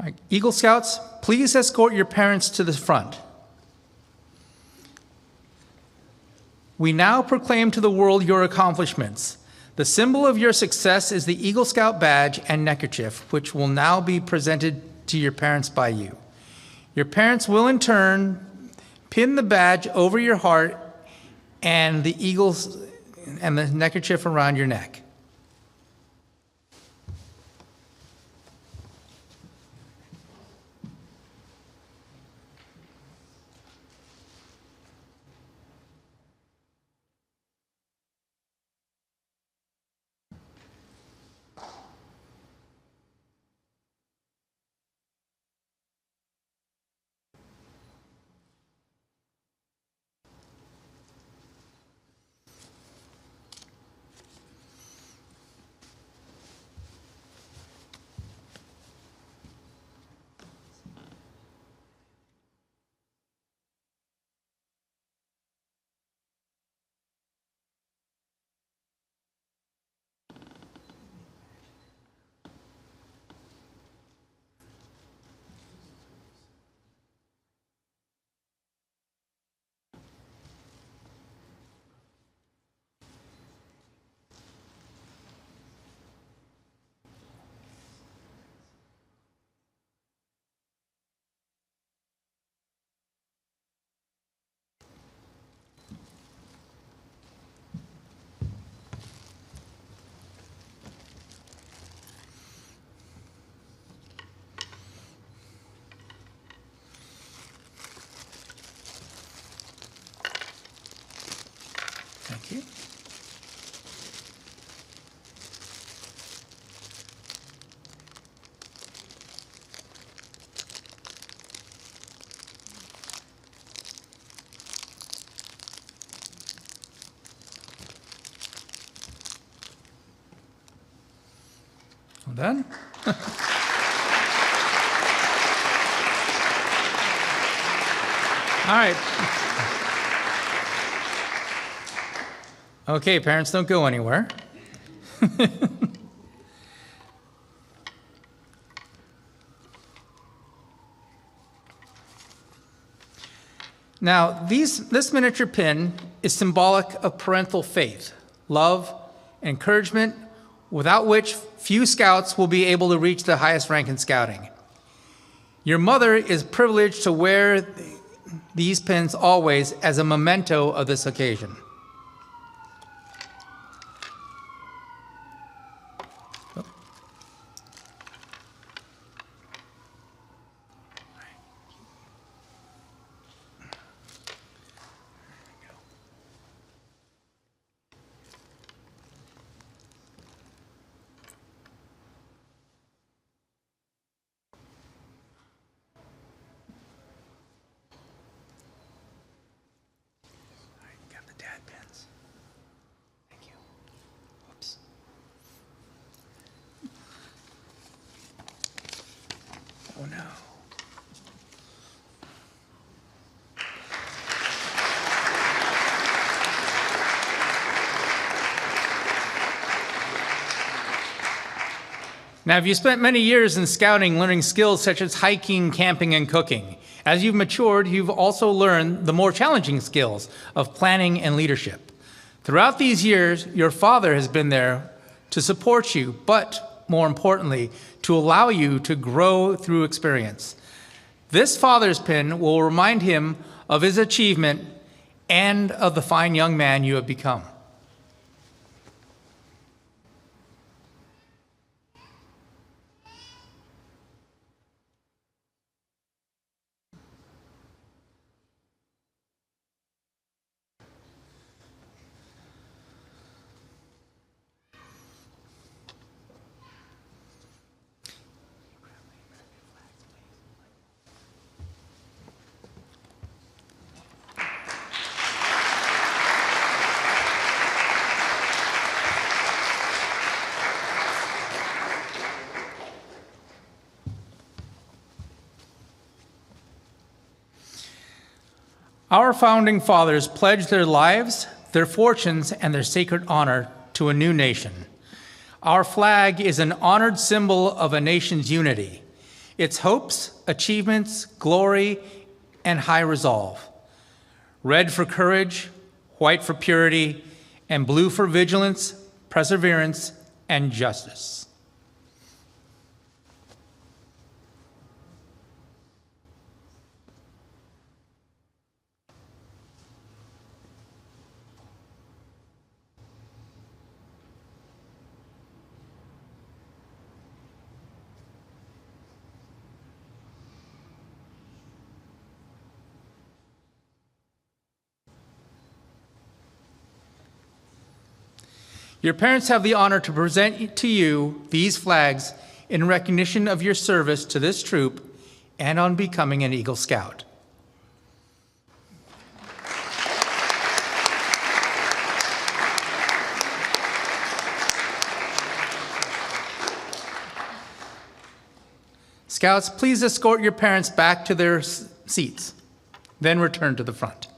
All right, Eagle Scouts, please escort your parents to the front. We now proclaim to the world your accomplishments. The symbol of your success is the Eagle Scout badge and neckerchief, which will now be presented to your parents by you. Your parents will in turn pin the badge over your heart and the eagles and the neckerchief around your neck. Thank you. Well done. All right. Okay, parents, don't go anywhere. Now, this miniature pin is symbolic of parental faith, love, encouragement, without which few scouts will be able to reach the highest rank in scouting. Your mother is privileged to wear these pins always as a memento of this occasion. Oh no. Now, if you spent many years in scouting learning skills such as hiking, camping, and cooking, as you've matured, you've also learned the more challenging skills of planning and leadership. Throughout these years, your father has been there to support you, but more importantly, to allow you to grow through experience. This father's pin will remind him of his achievement and of the fine young man you have become. Our founding fathers pledged their lives, their fortunes, and their sacred honor to a new nation. Our flag is an honored symbol of a nation's unity, its hopes, achievements, glory, and high resolve. Red for courage, white for purity, and blue for vigilance, perseverance, and justice. Your parents have the honor to present to you these flags in recognition of your service to this troop and on becoming an Eagle Scout. Scouts, please escort your parents back to their seats, then return to the front.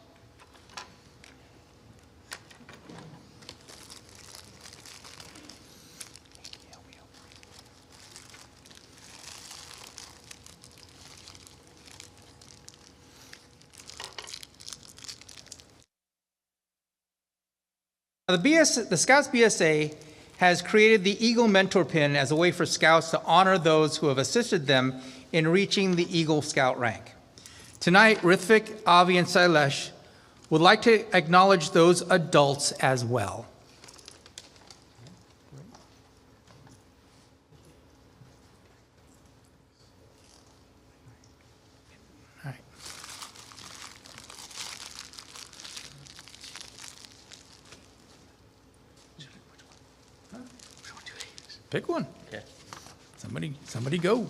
The Scouts BSA has created the Eagle Mentor Pin as a way for Scouts to honor those who have assisted them in reaching the Eagle Scout rank. Tonight, Rithvik, Avi, and Sailesh would like to acknowledge those adults as well. Pick one. Okay. Somebody go.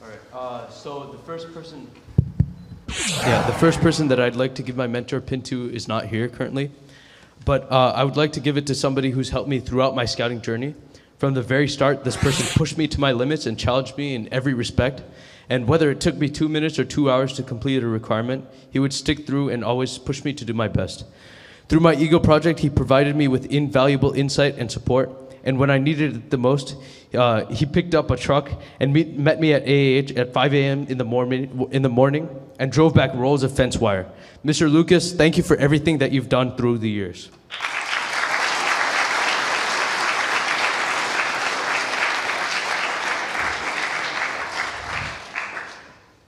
All right. So the first person that I'd like to give my mentor pin to is not here currently, but I would like to give it to somebody who's helped me throughout my scouting journey. From the very start, this person pushed me to my limits and challenged me in every respect. And whether it took me 2 minutes or 2 hours to complete a requirement, he would stick through and always push me to do my best. Through my Eagle project, he provided me with invaluable insight and support. And when I needed it the most, he picked up a truck and met me at AAH at 5 a.m. in the morning and drove back rolls of fence wire. Mr. Lucas, thank you for everything that you've done through the years.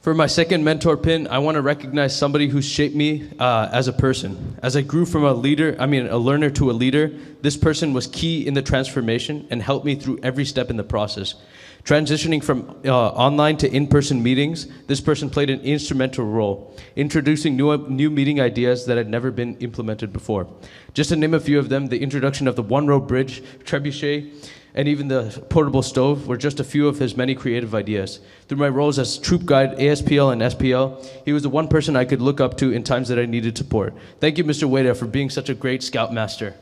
For my second mentor pin, I want to recognize somebody who's shaped me as a person. As I grew from a learner to a leader, this person was key in the transformation and helped me through every step in the process. Transitioning from online to in-person meetings, this person played an instrumental role, introducing new meeting ideas that had never been implemented before. Just to name a few of them, the introduction of the one-row bridge, trebuchet, and even the portable stove were just a few of his many creative ideas. Through my roles as troop guide, ASPL, and SPL, he was the one person I could look up to in times that I needed support. Thank you, Mr. Wada, for being such a great scoutmaster.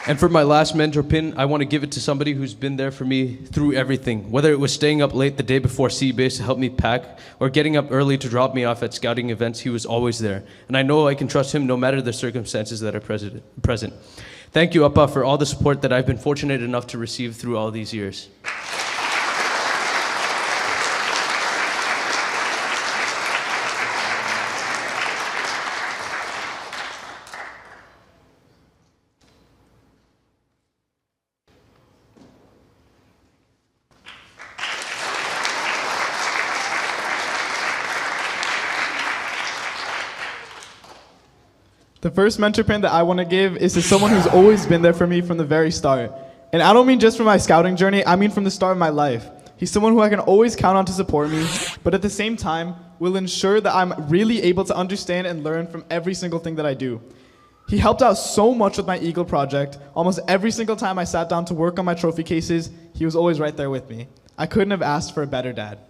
And for my last mentor pin, I want to give it to somebody who's been there for me through everything. Whether it was staying up late the day before sea base to help me pack, or getting up early to drop me off at scouting events, he was always there. And I know I can trust him no matter the circumstances that are present. Thank you, Appa, for all the support that I've been fortunate enough to receive through all these years. The first mentor pin that I want to give is to someone who's always been there for me from the very start. And I don't mean just from my scouting journey, I mean from the start of my life. He's someone who I can always count on to support me, but at the same time will ensure that I'm really able to understand and learn from every single thing that I do. He helped out so much with my Eagle project. Almost every single time I sat down to work on my trophy cases, he was always right there with me. I couldn't have asked for a better dad.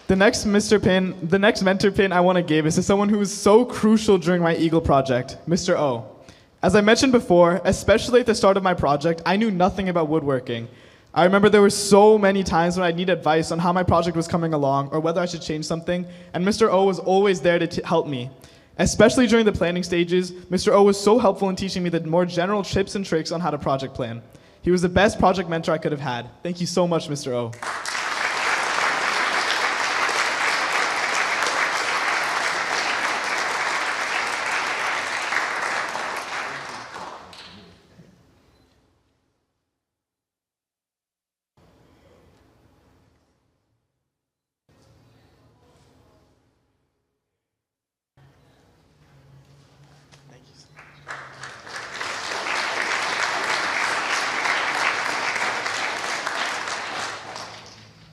The next mentor pin I want to give is to someone who was so crucial during my Eagle project, Mr. O. As I mentioned before, especially at the start of my project, I knew nothing about woodworking. I remember there were so many times when I'd need advice on how my project was coming along or whether I should change something, and Mr. O was always there to help me. Especially during the planning stages, Mr. O was so helpful in teaching me the more general tips and tricks on how to project plan. He was the best project mentor I could have had. Thank you so much, Mr. O.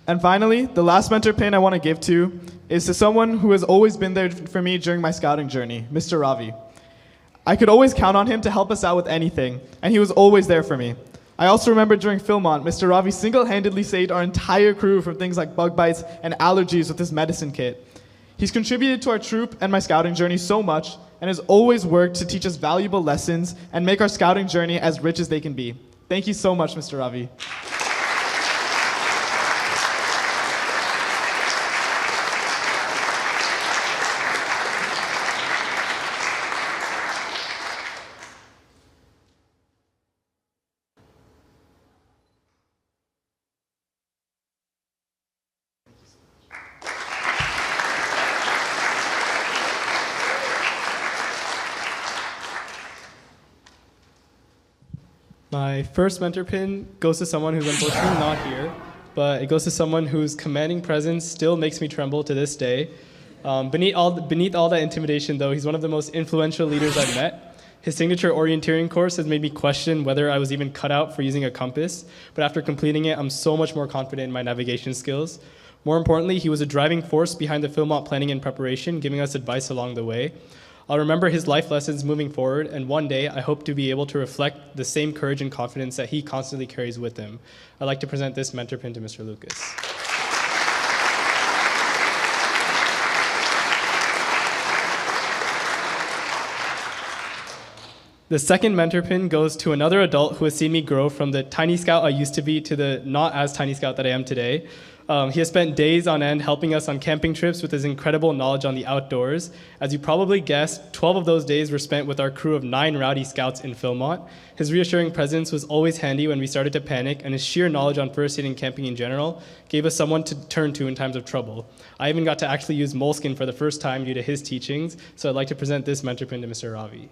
And finally, the last mentor pin I want to give to is to someone who has always been there for me during my scouting journey, Mr. Avi. I could always count on him to help us out with anything, and he was always there for me. I also remember during Philmont, Mr. Avi single-handedly saved our entire crew from things like bug bites and allergies with his medicine kit. He's contributed to our troop and my scouting journey so much, and has always worked to teach us valuable lessons and make our scouting journey as rich as they can be. Thank you so much, Mr. Avi. My first mentor pin goes to someone who's unfortunately not here, but it goes to someone whose commanding presence still makes me tremble to this day. Beneath all that intimidation, though, he's one of the most influential leaders I've met. His signature orienteering course has made me question whether I was even cut out for using a compass, but after completing it, I'm so much more confident in my navigation skills. More importantly, he was a driving force behind the Philmont planning and preparation, giving us advice along the way. I'll remember his life lessons moving forward, and one day I hope to be able to reflect the same courage and confidence that he constantly carries with him. I'd like to present this mentor pin to Mr. Lucas. The second mentor pin goes to another adult who has seen me grow from the tiny scout I used to be to the not as tiny scout that I am today. He has spent days on end helping us on camping trips with his incredible knowledge on the outdoors. As you probably guessed, 12 of those days were spent with our crew of 9 rowdy scouts in Philmont. His reassuring presence was always handy when we started to panic, and his sheer knowledge on first aid and camping in general gave us someone to turn to in times of trouble. I even got to actually use moleskin for the first time due to his teachings, so I'd like to present this mentor pin to Mr. Avi.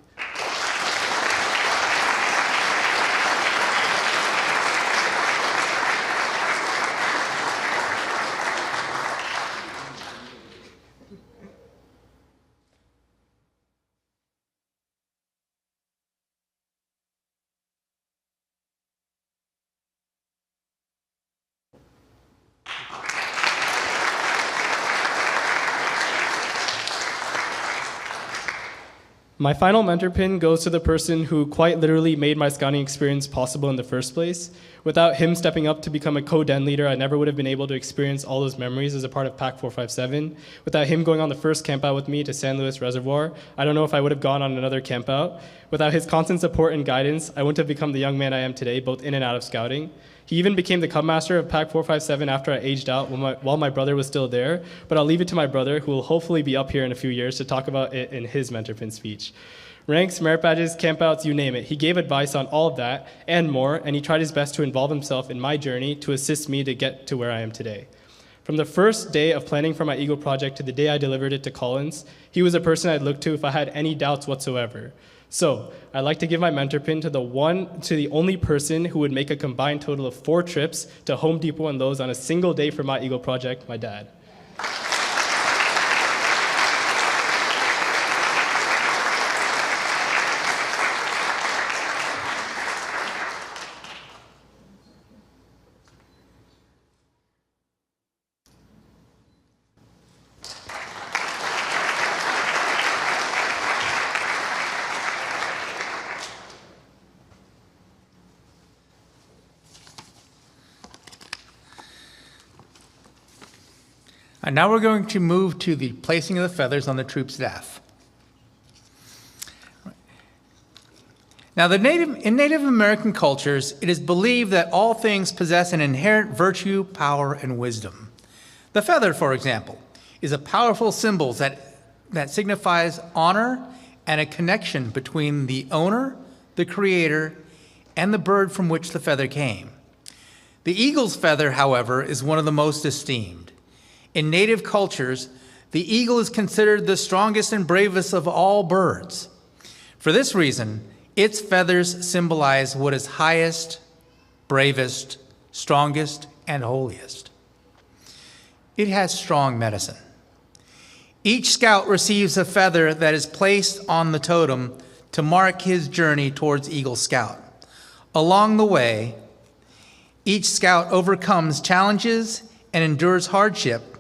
My final mentor pin goes to the person who quite literally made my scouting experience possible in the first place. Without him stepping up to become a co-den leader, I never would have been able to experience all those memories as a part of Pack 457. Without him going on the first camp out with me to San Luis Reservoir, I don't know if I would have gone on another camp out. Without his constant support and guidance, I wouldn't have become the young man I am today, both in and out of scouting. He even became the Cub Master of Pack 457 after I aged out while my brother was still there, but I'll leave it to my brother, who will hopefully be up here in a few years, to talk about it in his mentor pin speech. Ranks, merit badges, campouts, you name it. He gave advice on all of that and more, and he tried his best to involve himself in my journey to assist me to get to where I am today. From the first day of planning for my Eagle project to the day I delivered it to Collins, he was a person I'd look to if I had any doubts whatsoever. So, I'd like to give my mentor pin to the only person who would make a combined total of 4 trips to Home Depot and Lowe's on a single day for my Eagle project, my dad. And now we're going to move to the placing of the feathers on the troop staff. Now, in Native American cultures, it is believed that all things possess an inherent virtue, power, and wisdom. The feather, for example, is a powerful symbol that signifies honor and a connection between the owner, the creator, and the bird from which the feather came. The eagle's feather, however, is one of the most esteemed. In Native cultures, the eagle is considered the strongest and bravest of all birds. For this reason, its feathers symbolize what is highest, bravest, strongest, and holiest. It has strong medicine. Each scout receives a feather that is placed on the totem to mark his journey towards Eagle Scout. Along the way, each scout overcomes challenges and endures hardship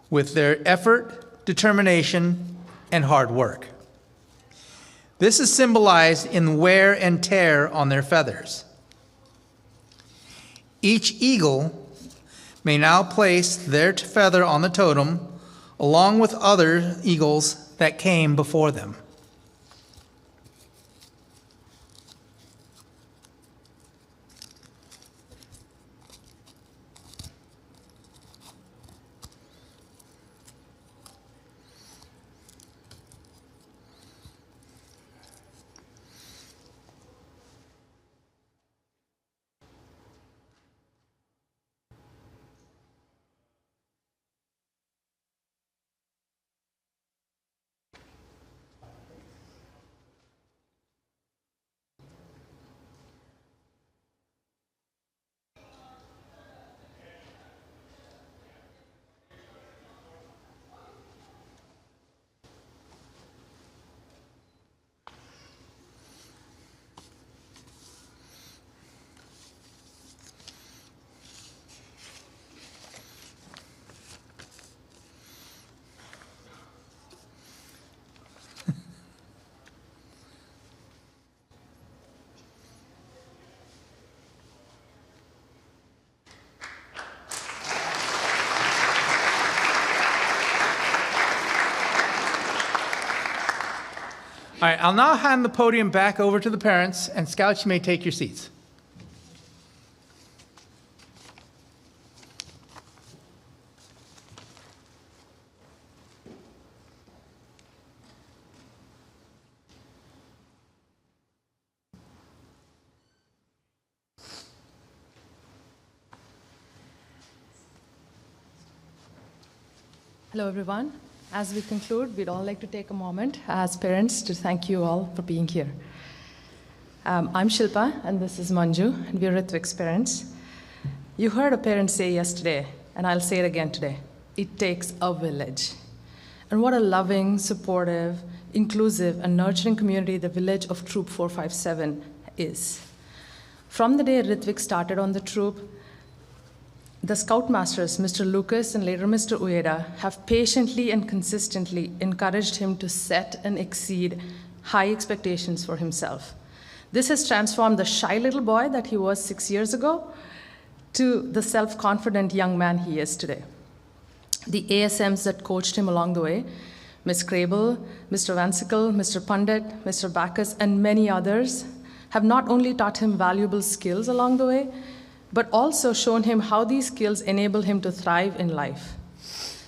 with their effort, determination, and hard work. This is symbolized in wear and tear on their feathers. Each eagle may now place their feather on the totem along with other eagles that came before them. All right, I'll now hand the podium back over to the parents, and Scouts, you may take your seats. Hello, everyone. As we conclude, we'd all like to take a moment as parents to thank you all for being here. I'm Shilpa, and this is Manju, and we're Rithvik's parents. You heard a parent say yesterday, and I'll say it again today, it takes a village. And what a loving, supportive, inclusive, and nurturing community the village of Troop 457 is. From the day Rithvik started on the troop, the Scoutmasters, Mr. Lucas and later Mr. Ueda, have patiently and consistently encouraged him to set and exceed high expectations for himself. This has transformed the shy little boy that he was 6 years ago to the self-confident young man he is today. The ASMs that coached him along the way, Ms. Crable, Mr. Vansickle, Mr. Pandit, Mr. Bacchus, and many others, have not only taught him valuable skills along the way, but also shown him how these skills enable him to thrive in life.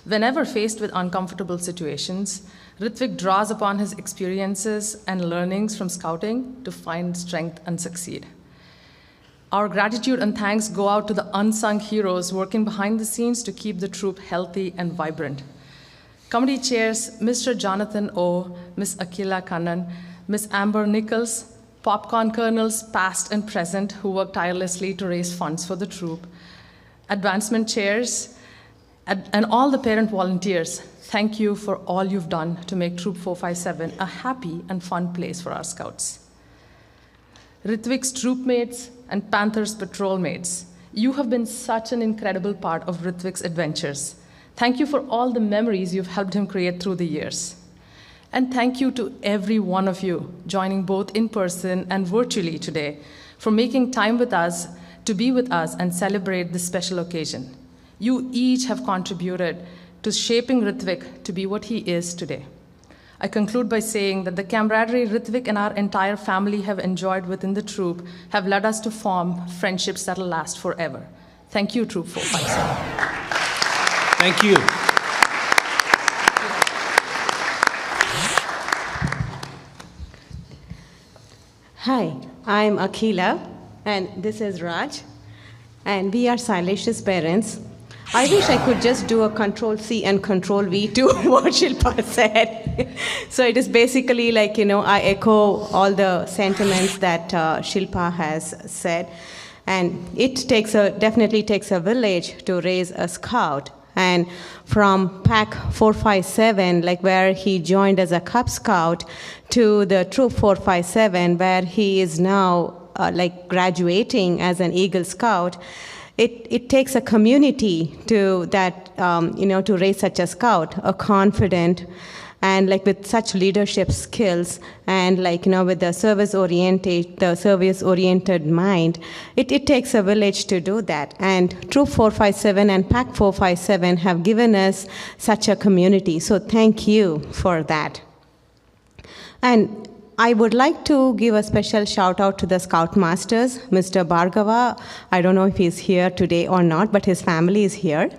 Whenever faced with uncomfortable situations, Rithvik draws upon his experiences and learnings from scouting to find strength and succeed. Our gratitude and thanks go out to the unsung heroes working behind the scenes to keep the troop healthy and vibrant. Committee chairs Mr. Jonathan O., Ms. Akila Kannan, Ms. Amber Nichols, popcorn colonels past and present who work tirelessly to raise funds for the troop, advancement chairs, and all the parent volunteers, thank you for all you've done to make Troop 457 a happy and fun place for our scouts. Rithvik's troopmates and Panther's patrol mates, you have been such an incredible part of Rithvik's adventures. Thank you for all the memories you've helped him create through the years. And thank you to every one of you joining both in person and virtually today for making time with us to be with us and celebrate this special occasion. You each have contributed to shaping Rithvik to be what he is today. I conclude by saying that the camaraderie Rithvik and our entire family have enjoyed within the troop have led us to form friendships that will last forever. Thank you, Troop 457. Thank you. Hi, I'm Akila, and this is Raj, and we are Sailesh's parents. I wish I could just do a Control-C and Control-V to what Shilpa said. So it is basically like, I echo all the sentiments that Shilpa has said, and it definitely takes a village to raise a scout. And from Pack 457, like where he joined as a Cub Scout, to the Troop 457, where he is now graduating as an Eagle Scout, it takes a community to raise such a scout, a confident, and with such leadership skills, and with the service-oriented mind, it takes a village to do that. And Troop 457 and Pack 457 have given us such a community. So thank you for that. And I would like to give a special shout out to the Scoutmasters, Mr. Bhargava. I don't know if he's here today or not, but his family is here.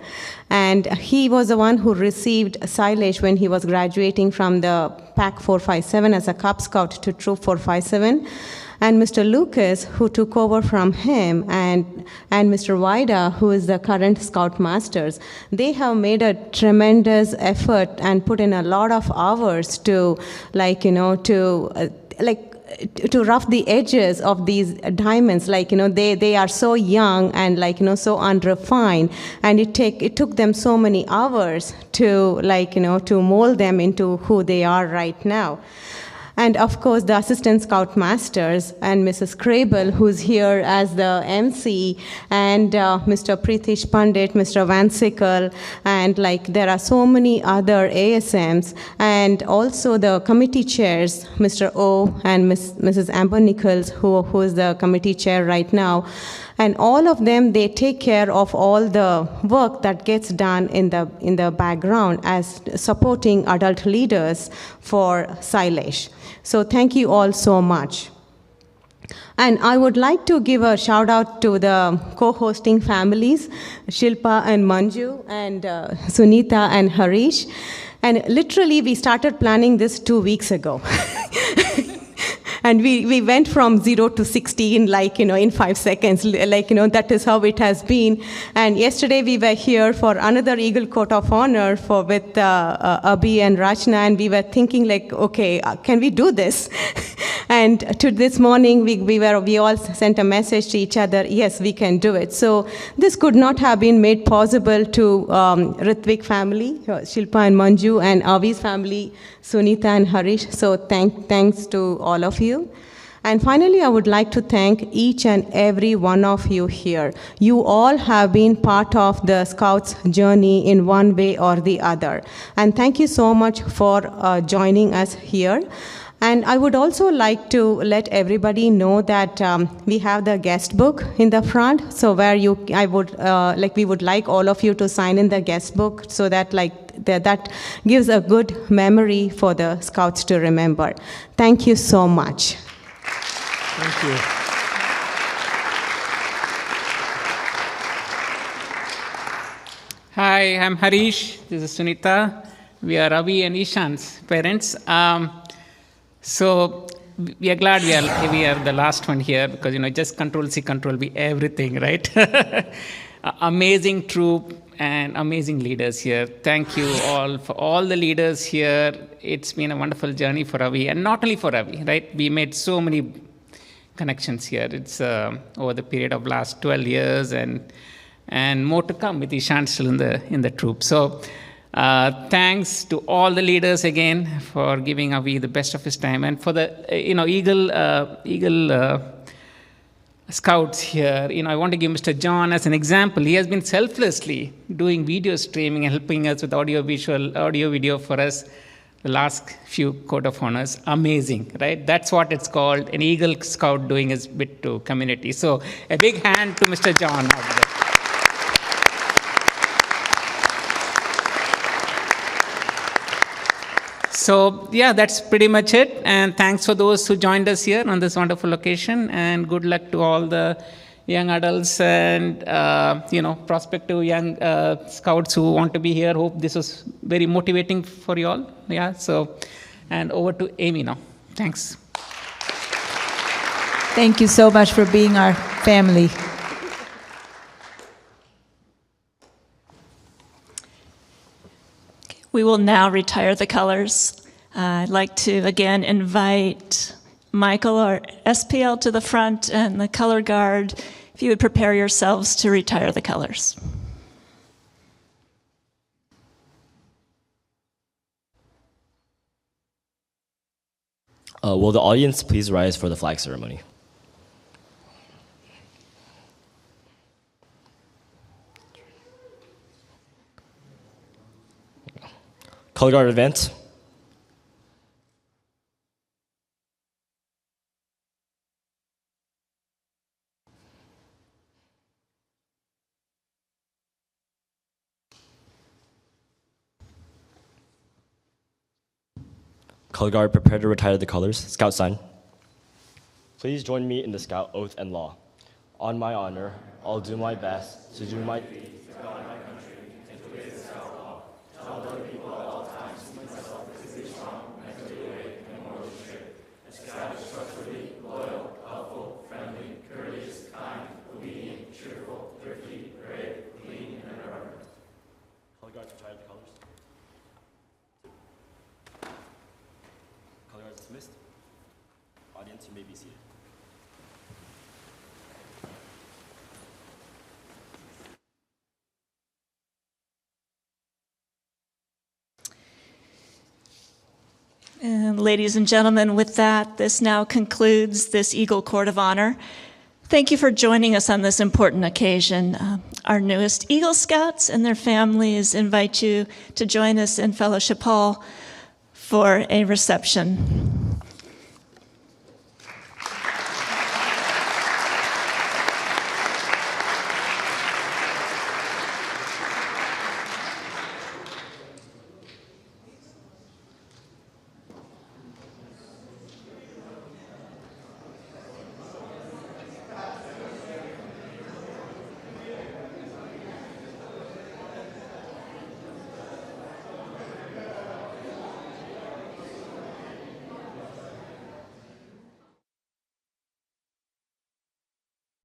And he was the one who received Sailesh when he was graduating from the Pack 457 as a Cub Scout to Troop 457. And Mr. Lucas, who took over from him, and Mr. Vida, who is the current Scoutmasters, they have made a tremendous effort and put in a lot of hours to rough the edges of these diamonds. They are so young and so unrefined, and it took them so many hours to mold them into who they are right now. And of course, the Assistant Scoutmasters and Mrs. Crable, who's here as the MC, and Mr. Pritish Pandit, Mr. Vansickle, and there are so many other ASMs, and also the committee chairs, Mr. O and Mrs. Amber Nichols, who is the committee chair right now. And all of them, they take care of all the work that gets done in the background as supporting adult leaders for Sailesh. So thank you all so much. And I would like to give a shout out to the co-hosting families, Shilpa and Manju, and Sunita and Harish. And literally, we started planning this 2 weeks ago. And we went from 0 to 60 in in 5 seconds. That is how it has been. And yesterday we were here for another Eagle Court of Honor with Abhi and Rachna, and we were thinking okay, can we do this? And to this morning, we all sent a message to each other, yes, we can do it. So this could not have been made possible to Rithvik family, Shilpa and Manju, and Avi's family, Sunita and Harish. So thanks to all of you. And finally, I would like to thank each and every one of you here. You all have been part of the Scouts journey in one way or the other. And thank you so much for joining us here. And I would also like to let everybody know that we have the guest book in the front, so where we would like all of you to sign in the guest book, so that that gives a good memory for the Scouts to remember. Thank you so much. Thank you. Hi, I'm Harish. This is Sunita. We are Avi and Ishan's parents. So we are glad we are the last one here, because just Control C, Control V, everything, right? Amazing troop and amazing leaders here. Thank you all for all the leaders here. It's been a wonderful journey for Avi, and not only for Avi, right? We made so many connections here. It's over the period of last 12 years, and more to come with Ishan still in the troop. So. Thanks to all the leaders again for giving Avi the best of his time, and for the Eagle Scouts here. I want to give Mr. John as an example. He has been selflessly doing video streaming and helping us with audio video for us the last few Court of Honors. Amazing, right? That's what it's called, an Eagle Scout doing his bit to community. So a big hand to Mr. John out there. So, yeah, that's pretty much it. And thanks for those who joined us here on this wonderful occasion. And good luck to all the young adults and, prospective young Scouts who want to be here. Hope this was very motivating for you all. Yeah, so, and over to Amy now. Thanks. Thank you so much for being our family. We will now retire the colors. I'd like to again invite Michael, our SPL, to the front, and the color guard, if you would prepare yourselves to retire the colors. Will the audience please rise for the flag ceremony? Color guard advance. Color guard, prepare to retire the colors. Scout sign. Please join me in the Scout oath and law. On my honor, I'll do my best to do my duty to God, my country, and to obey the Scout law. To help other people at all times, myself physically strong, mentally awake, and morally strict. A Scout is trustworthy, loyal, helpful, friendly, courteous, kind, obedient, cheerful, thrifty, brave, clean, and irreverent. Color guard, retire the colors. Color guard dismissed. Audience, you may be seated. And ladies and gentlemen, with that, this now concludes this Eagle Court of Honor. Thank you for joining us on this important occasion. Our newest Eagle Scouts and their families invite you to join us in Fellowship Hall for a reception.